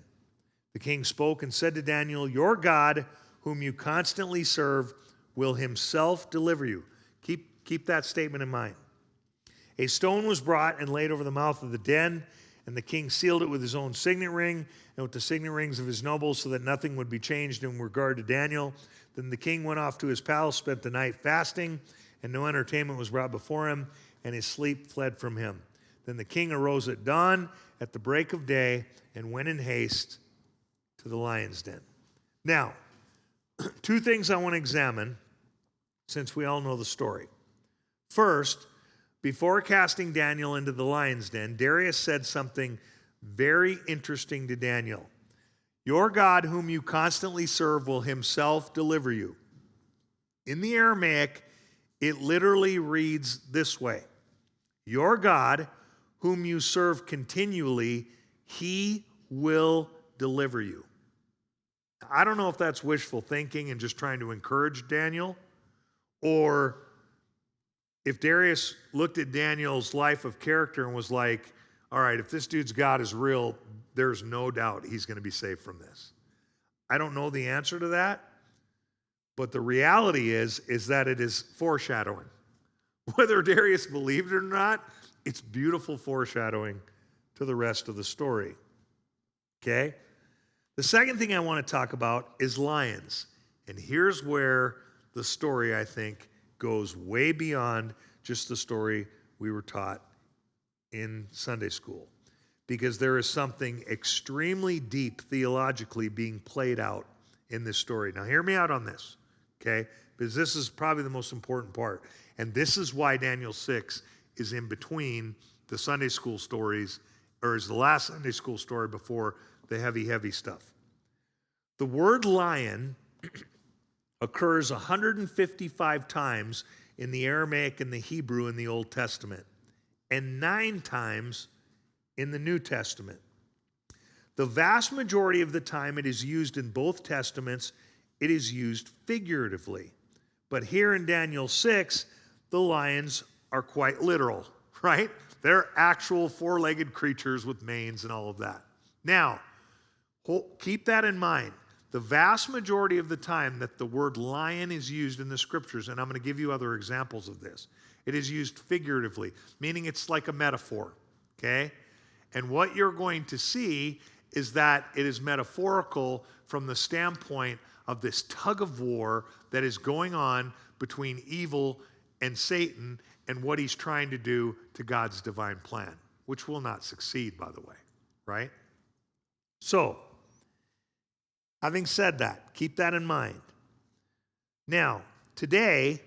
The king spoke and said to Daniel, 'Your God, whom you constantly serve, will himself deliver you.'" Keep that statement in mind. "A stone was brought and laid over the mouth of the den, and the king sealed it with his own signet ring and with the signet rings of his nobles, so that nothing would be changed in regard to Daniel. Then the king went off to his palace, spent the night fasting, and no entertainment was brought before him, and his sleep fled from him. Then the king arose at dawn, at the break of day, and went in haste to the lion's den. Now, two things I want to examine, since we all know the story. First, before casting Daniel into the lion's den, Darius said something very interesting to Daniel. Your God, whom you constantly serve, will himself deliver you. In the Aramaic, it literally reads this way. Your God, whom you serve continually, he will deliver you. I don't know if that's wishful thinking and just trying to encourage Daniel, or if Darius looked at Daniel's life of character and was like, all right, if this dude's God is real, there's no doubt he's going to be saved from this. I don't know the answer to that, but the reality is that it is foreshadowing. Whether Darius believed it or not, it's beautiful foreshadowing to the rest of the story. Okay? The second thing I want to talk about is lions. And here's where the story, I think, goes way beyond just the story we were taught in Sunday school. Because there is something extremely deep theologically being played out in this story. Now, hear me out on this, okay? Because this is probably the most important part. And this is why Daniel 6 is in between the Sunday school stories, or is the last Sunday school story before the heavy stuff. The word lion occurs 155 times in the Aramaic and the Hebrew in the Old Testament, and 9 times in the New Testament. The vast majority of the time it is used in both Testaments, it is used figuratively. But here in Daniel 6, the lions are quite literal, right? They're actual 4-legged creatures with manes and all of that. Now, keep that in mind. The vast majority of the time that the word lion is used in the scriptures, and I'm going to give you other examples of this, it is used figuratively, meaning it's like a metaphor, okay? And what you're going to see is that it is metaphorical from the standpoint of this tug of war that is going on between evil and Satan and what he's trying to do to God's divine plan, which will not succeed, by the way, right? So, having said that, keep that in mind. Now, today,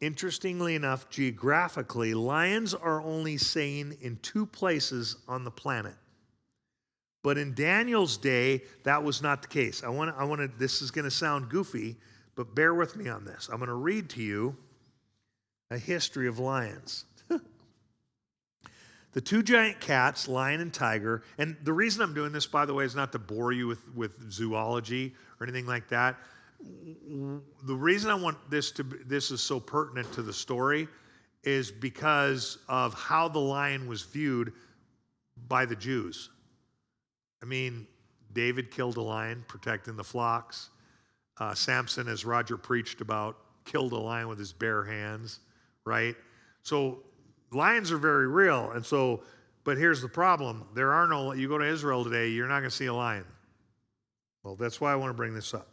interestingly enough, geographically, lions are only seen in 2 places on the planet. But in Daniel's day, that was not the case. This is going to sound goofy, but bear with me on this. I'm going to read to you a history of lions. The 2 giant cats, lion and tiger, and the reason I'm doing this, by the way, is not to bore you with zoology or anything like that. The reason I want this is so pertinent to the story is because of how the lion was viewed by the Jews. I mean, David killed a lion protecting the flocks. Samson, as Roger preached about, killed a lion with his bare hands, right? So lions are very real. And so, but here's the problem. You go to Israel today, you're not going to see a lion. Well, that's why I want to bring this up.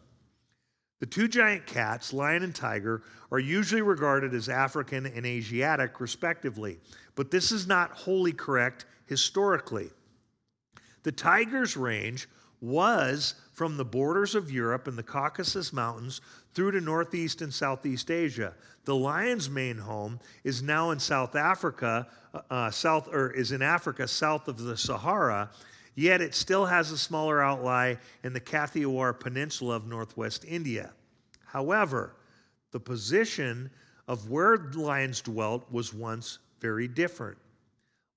The 2 giant cats, lion and tiger, are usually regarded as African and Asiatic, respectively. But this is not wholly correct historically. The tiger's range was from the borders of Europe and the Caucasus Mountains through to Northeast and Southeast Asia. The lion's main home is now in South Africa, south of the Sahara, yet it still has a smaller outline in the Kathiawar Peninsula of northwest India. However, the position of where lions dwelt was once very different.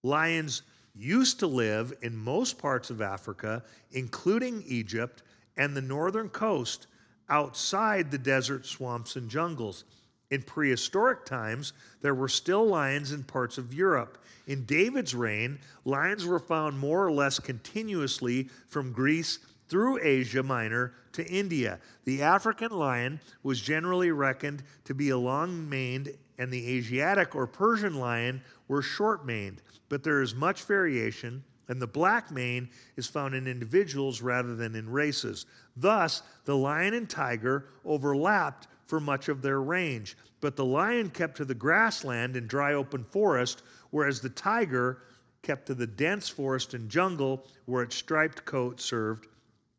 Lions used to live in most parts of Africa, including Egypt and the northern coast, outside the desert swamps and jungles. In prehistoric times, there were still lions in parts of Europe. In David's reign, lions were found more or less continuously from Greece through Asia Minor to India. The African lion was generally reckoned to be a long-maned, and the Asiatic or Persian lion were short-maned. But there is much variation, and the black mane is found in individuals rather than in races. Thus, the lion and tiger overlapped for much of their range. But the lion kept to the grassland and dry open forest, whereas the tiger kept to the dense forest and jungle, where its striped coat served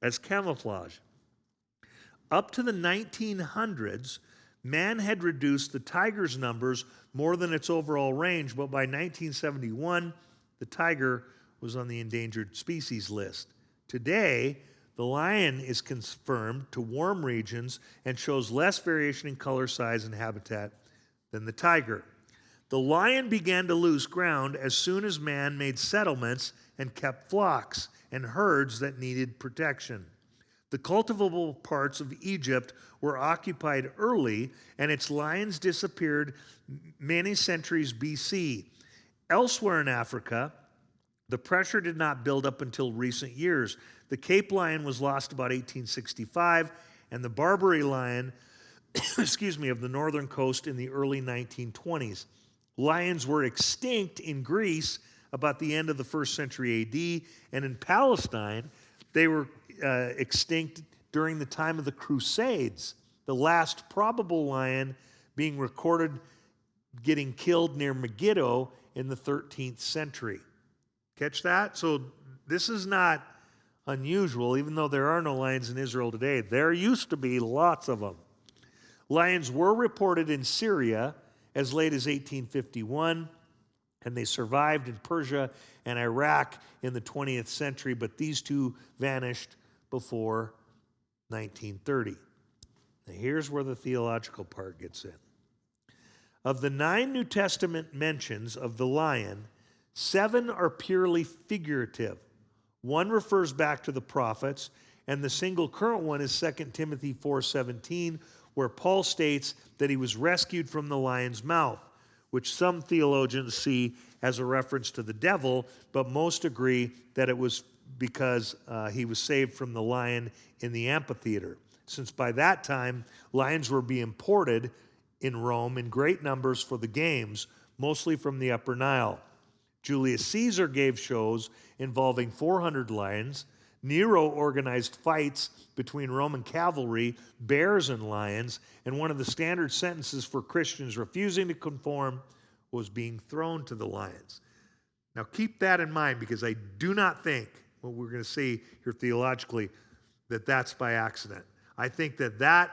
as camouflage. Up to the 1900s, man had reduced the tiger's numbers more than its overall range, but by 1971, the tiger was on the endangered species list. Today, the lion is confirmed to warm regions and shows less variation in color, size, and habitat than the tiger. The lion began to lose ground as soon as man made settlements and kept flocks and herds that needed protection. The cultivable parts of Egypt were occupied early, and its lions disappeared many centuries BC. Elsewhere in Africa, the pressure did not build up until recent years. The Cape lion was lost about 1865, and the Barbary lion, of the northern coast in the early 1920s. Lions were extinct in Greece about the end of the 1st century AD, and in Palestine, they were extinct during the time of the Crusades, the last probable lion being recorded getting killed near Megiddo in the 13th century. Catch that? So this is not unusual, even though there are no lions in Israel today. There used to be lots of them. Lions were reported in Syria as late as 1851, and they survived in Persia and Iraq in the 20th century, but these two vanished before 1930. Now here's where the theological part gets in. Of the 9 New Testament mentions of the lion, 7 are purely figurative. 1 refers back to the prophets, and the single current one is 2 Timothy 4:17, where Paul states that he was rescued from the lion's mouth, which some theologians see as a reference to the devil, but most agree that it was because he was saved from the lion in the amphitheater, since by that time, lions were being imported in Rome in great numbers for the games, mostly from the Upper Nile. Julius Caesar gave shows involving 400 lions. Nero organized fights between Roman cavalry, bears, and lions, and one of the standard sentences for Christians refusing to conform was being thrown to the lions. Now keep that in mind, because I do not think, what we're going to see here theologically, that that's by accident. I think that that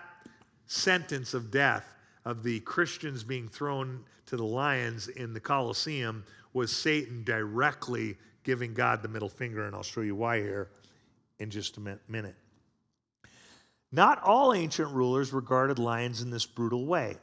sentence of death of the Christians being thrown to the lions in the Colosseum was Satan directly giving God the middle finger, and I'll show you why here in just a minute. Not all ancient rulers regarded lions in this brutal way.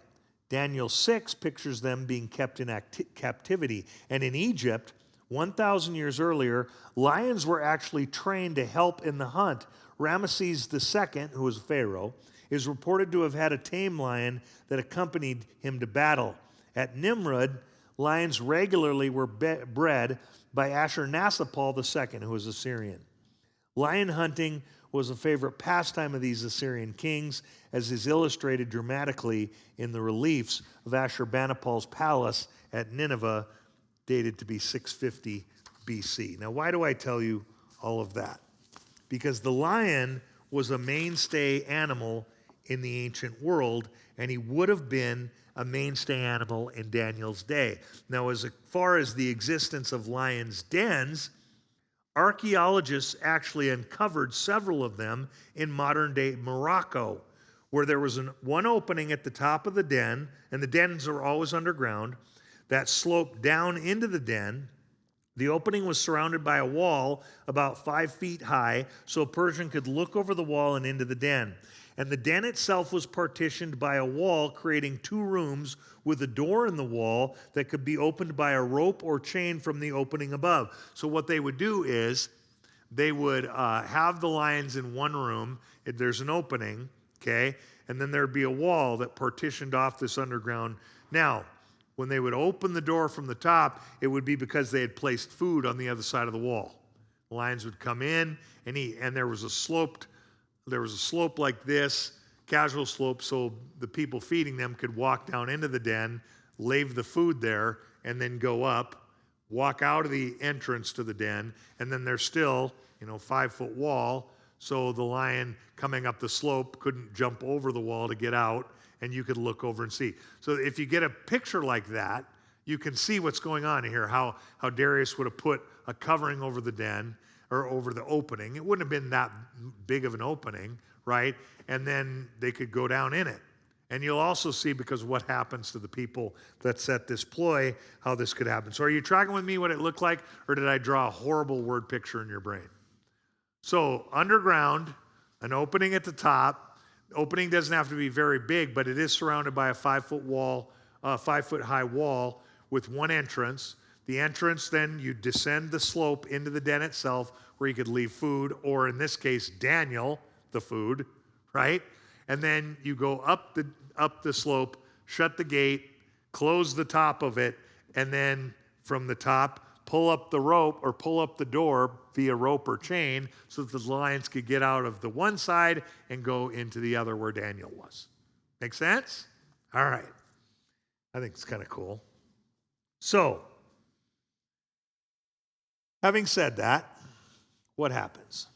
Daniel 6 pictures them being kept in captivity, and in Egypt, 1,000 years earlier, lions were actually trained to help in the hunt. Ramesses II, who was a pharaoh, is reported to have had a tame lion that accompanied him to battle. At Nimrud, lions regularly were bred by Ashurnasirpal II, who was Assyrian. Lion hunting was a favorite pastime of these Assyrian kings, as is illustrated dramatically in the reliefs of Ashurbanipal's palace at Nineveh, dated to be 650 BC. Now, why do I tell you all of that? Because the lion was a mainstay animal in the ancient world, and he would have been a mainstay animal in Daniel's day. Now, as far as the existence of lions' dens, archaeologists actually uncovered several of them in modern-day Morocco, where there was one opening at the top of the den, and the dens are always underground, that sloped down into the den. The opening was surrounded by a wall about 5 feet high, so a Persian could look over the wall and into the den. And the den itself was partitioned by a wall, creating 2 rooms with a door in the wall that could be opened by a rope or chain from the opening above. So what they would do is they would have the lions in one room. There's an opening, okay? And then there'd be a wall that partitioned off this underground. Now, when they would open the door from the top, it would be because they had placed food on the other side of the wall. The lions would come in and eat, and there was a slope like this, casual slope, so the people feeding them could walk down into the den, leave the food there, and then go up, walk out of the entrance to the den, and then there's still, 5-foot wall, so the lion coming up the slope couldn't jump over the wall to get out, and you could look over and see. So if you get a picture like that, you can see what's going on here, how Darius would have put a covering over the den or over the opening. It wouldn't have been that big of an opening, right? And then they could go down in it. And you'll also see, because of what happens to the people that set this ploy, how this could happen. So are you tracking with me what it looked like, or did I draw a horrible word picture in your brain? So underground, an opening at the top. The opening doesn't have to be very big, but it is surrounded by a 5-foot wall, 5-foot high wall with one entrance. The entrance, then you descend the slope into the den itself, where you could leave food, or in this case, Daniel, the food, right? And then you go up the slope, shut the gate, close the top of it, and then from the top, pull up the rope or pull up the door via rope or chain so that the lions could get out of the one side and go into the other where Daniel was. Make sense? All right. I think it's kind of cool. So, having said that, what happens?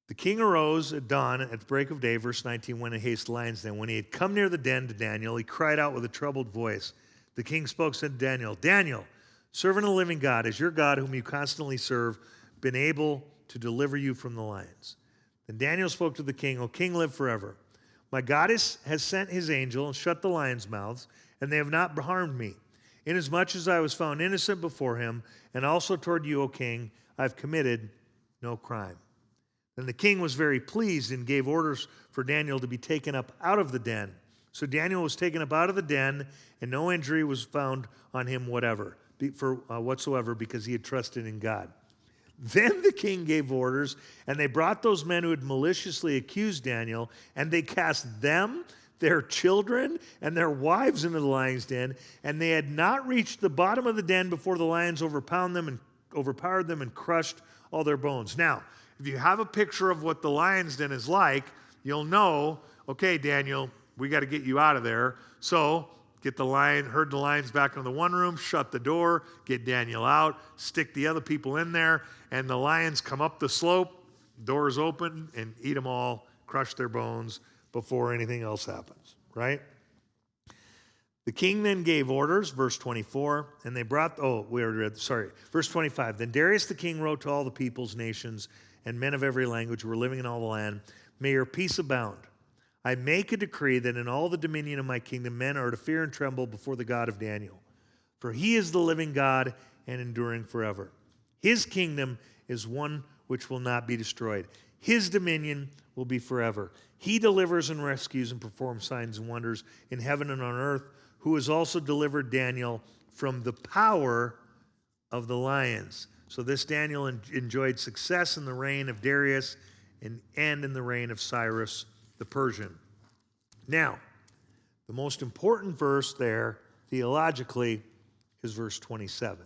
The king arose at dawn at the break of day, verse 19, went in haste to the lion's den. When he had come near the den to Daniel, he cried out with a troubled voice. The king spoke, said to Daniel, Daniel, servant of the living God, is your God, whom you constantly serve, been able to deliver you from the lions? Then Daniel spoke to the king, O king, live forever. My God has sent his angel and shut the lions' mouths, and they have not harmed me. Inasmuch as I was found innocent before him, and also toward you, O king, I have committed no crime. Then the king was very pleased and gave orders for Daniel to be taken up out of the den. So Daniel was taken up out of the den, and no injury was found on him whatsoever, because he had trusted in God. Then the king gave orders, and they brought those men who had maliciously accused Daniel, and they cast them, their children, and their wives into the lion's den, and they had not reached the bottom of the den before the lions overpowered them and crushed all their bones. Now, if you have a picture of what the lion's den is like, you'll know, okay, Daniel, we got to get you out of there. So herd the lions back into the one room, shut the door, get Daniel out, stick the other people in there, and the lions come up the slope, doors open, and eat them all, crush their bones before anything else happens, right? The king then gave orders, verse 24, and they brought, verse 25. Then Darius the king wrote to all the peoples, nations, and men of every language who were living in all the land, may your peace abound. I make a decree that in all the dominion of my kingdom men are to fear and tremble before the God of Daniel. For he is the living God and enduring forever. His kingdom is one which will not be destroyed. His dominion will be forever. He delivers and rescues and performs signs and wonders in heaven and on earth, who has also delivered Daniel from the power of the lions. So this Daniel enjoyed success in the reign of Darius and in the reign of Cyrus the Persian. Now, the most important verse there, theologically, is verse 27.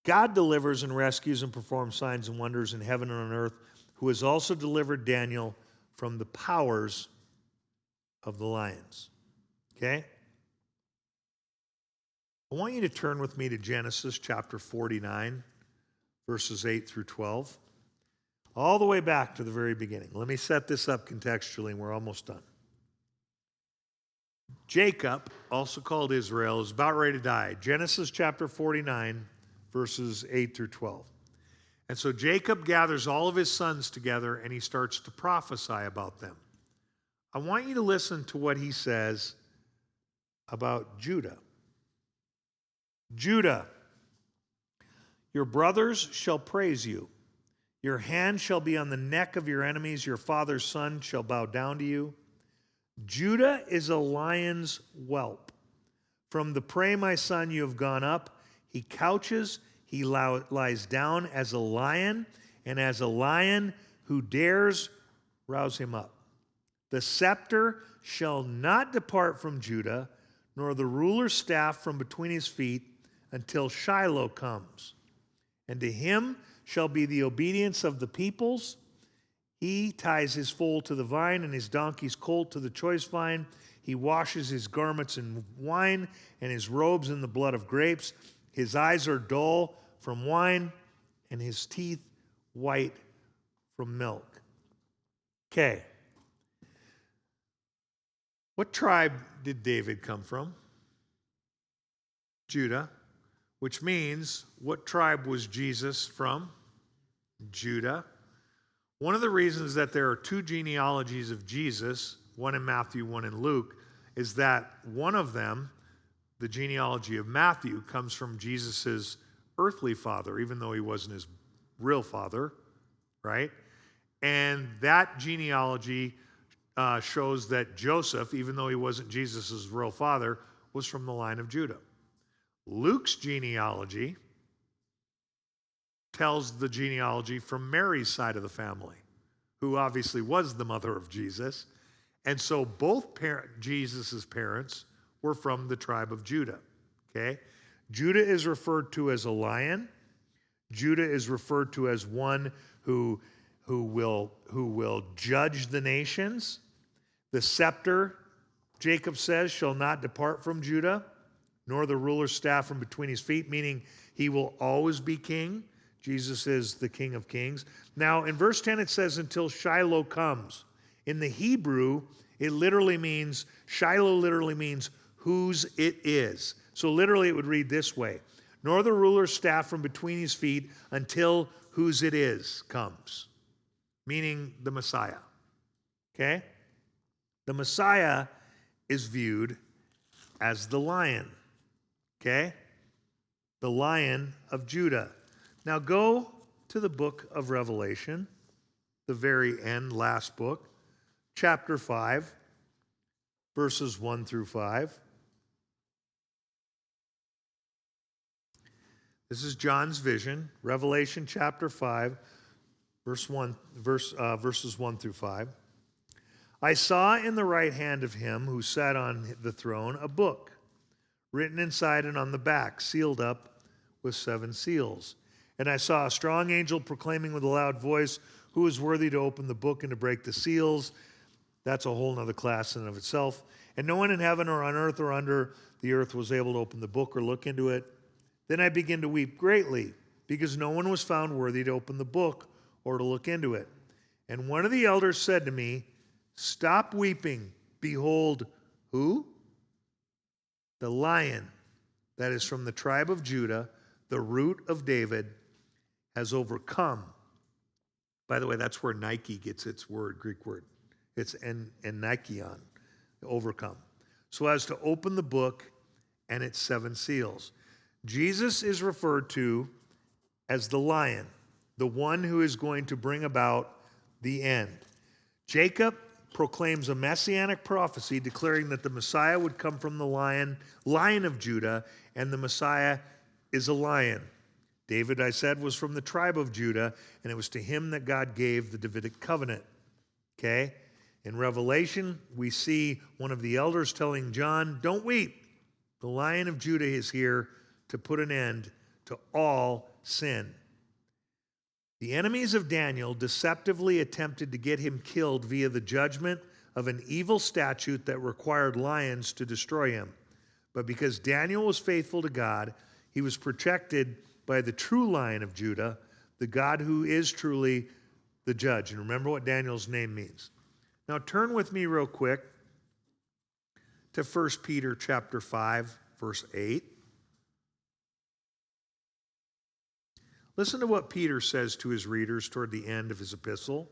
God delivers and rescues and performs signs and wonders in heaven and on earth, who has also delivered Daniel from the powers of the lions. Okay? I want you to turn with me to Genesis chapter 49, verses 8 through 12. All the way back to the very beginning. Let me set this up contextually, and we're almost done. Jacob, also called Israel, is about ready to die. Genesis chapter 49, verses 8 through 12. And so Jacob gathers all of his sons together, and he starts to prophesy about them. I want you to listen to what he says about Judah. Judah, your brothers shall praise you. Your hand shall be on the neck of your enemies. Your father's son shall bow down to you. Judah is a lion's whelp. From the prey, my son, you have gone up. He couches, he lies down as a lion, and as a lion who dares rouse him up. The scepter shall not depart from Judah, nor the ruler's staff from between his feet, until Shiloh comes. And to him shall be the obedience of the peoples. He ties his foal to the vine and his donkey's colt to the choice vine. He washes his garments in wine and his robes in the blood of grapes. His eyes are dull from wine and his teeth white from milk. Okay, What tribe did David come from? Judah, which means what tribe was Jesus from? Judah. One of the reasons that there are two genealogies of Jesus, one in Matthew, one in Luke, is that one of them, the genealogy of Matthew, comes from Jesus' earthly father, even though he wasn't his real father, right? And that genealogy shows that Joseph, even though he wasn't Jesus' real father, was from the line of Judah. Luke's genealogy tells the genealogy from Mary's side of the family, who obviously was the mother of Jesus. And so both Jesus' parents were from the tribe of Judah. Okay? Judah is referred to as a lion. Judah is referred to as one who will judge the nations. The scepter, Jacob says, shall not depart from Judah, nor the ruler's staff from between his feet, meaning he will always be king. Jesus is the King of Kings. Now, in verse 10, it says, until Shiloh comes. In the Hebrew, Shiloh literally means whose it is. So literally it would read this way, nor the ruler's staff from between his feet until whose it is comes, meaning the Messiah. Okay? The Messiah is viewed as the lion. Okay? The Lion of Judah. Now go to the book of Revelation, the very end, last book, chapter 5, verses 1 through 5. This is John's vision, Revelation chapter 5, verses 1 through 5. I saw in the right hand of him who sat on the throne a book, written inside and on the back, sealed up with 7 seals. And I saw a strong angel proclaiming with a loud voice, who is worthy to open the book and to break the seals? That's a whole other class in and of itself. And no one in heaven or on earth or under the earth was able to open the book or look into it. Then I began to weep greatly, because no one was found worthy to open the book or to look into it. And one of the elders said to me, stop weeping. Behold, who? The Lion that is from the tribe of Judah, the root of David, has overcome. By the way, that's where Nike gets its word, Greek word. It's Nikion, overcome. So as to open the book and its 7 seals. Jesus is referred to as the Lion, the one who is going to bring about the end. Jacob proclaims a messianic prophecy declaring that the Messiah would come from the Lion of Judah, and the Messiah is a lion. David, I said, was from the tribe of Judah, and it was to him that God gave the Davidic covenant. Okay? In Revelation, we see one of the elders telling John, don't weep. The Lion of Judah is here to put an end to all sin. The enemies of Daniel deceptively attempted to get him killed via the judgment of an evil statute that required lions to destroy him. But because Daniel was faithful to God, he was protected by the true Lion of Judah, the God who is truly the judge. And remember what Daniel's name means. Now turn with me real quick to 1 Peter chapter 5, verse 8. Listen to what Peter says to his readers toward the end of his epistle.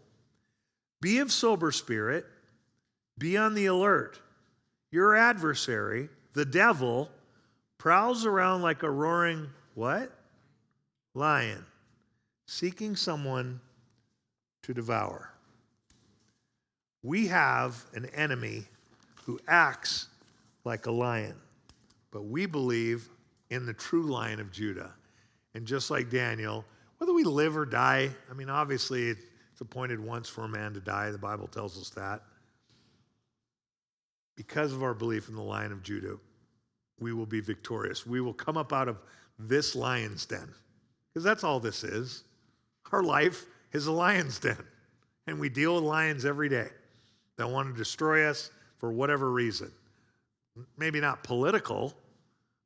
Be of sober spirit, be on the alert. Your adversary, the devil, prowls around like a roaring, what? Lion, seeking someone to devour. We have an enemy who acts like a lion, but we believe in the true Lion of Judah. And just like Daniel, whether we live or die, I mean, obviously it's appointed once for a man to die. The Bible tells us that. Because of our belief in the Lion of Judah, we will be victorious. We will come up out of this lion's den. Because that's all this is. Our life is a lion's den. And we deal with lions every day that want to destroy us for whatever reason. Maybe not political,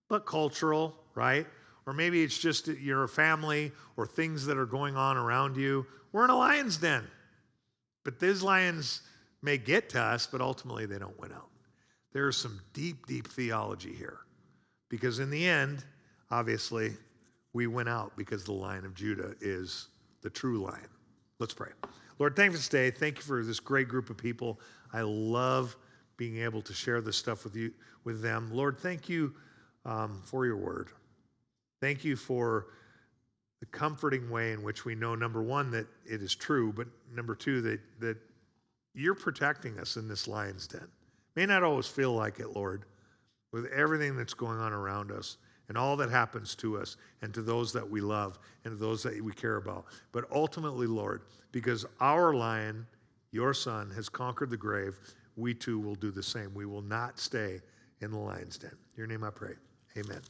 but cultural, right? Or maybe it's just your family or things that are going on around you. We're in a lion's den. But these lions may get to us, but ultimately they don't win out. There's some deep, deep theology here. Because in the end, obviously, we went out because the Lion of Judah is the true lion. Let's pray. Lord, thank you for this day. Thank you for this great group of people. I love being able to share this stuff with them. Lord, thank you for your word. Thank you for the comforting way in which we know, number one, that it is true, but number two, that you're protecting us in this lion's den. May not always feel like it, Lord, with everything that's going on around us and all that happens to us and to those that we love and to those that we care about. But ultimately, Lord, because our lion, your son, has conquered the grave, we too will do the same. We will not stay in the lion's den. In your name I pray. Amen.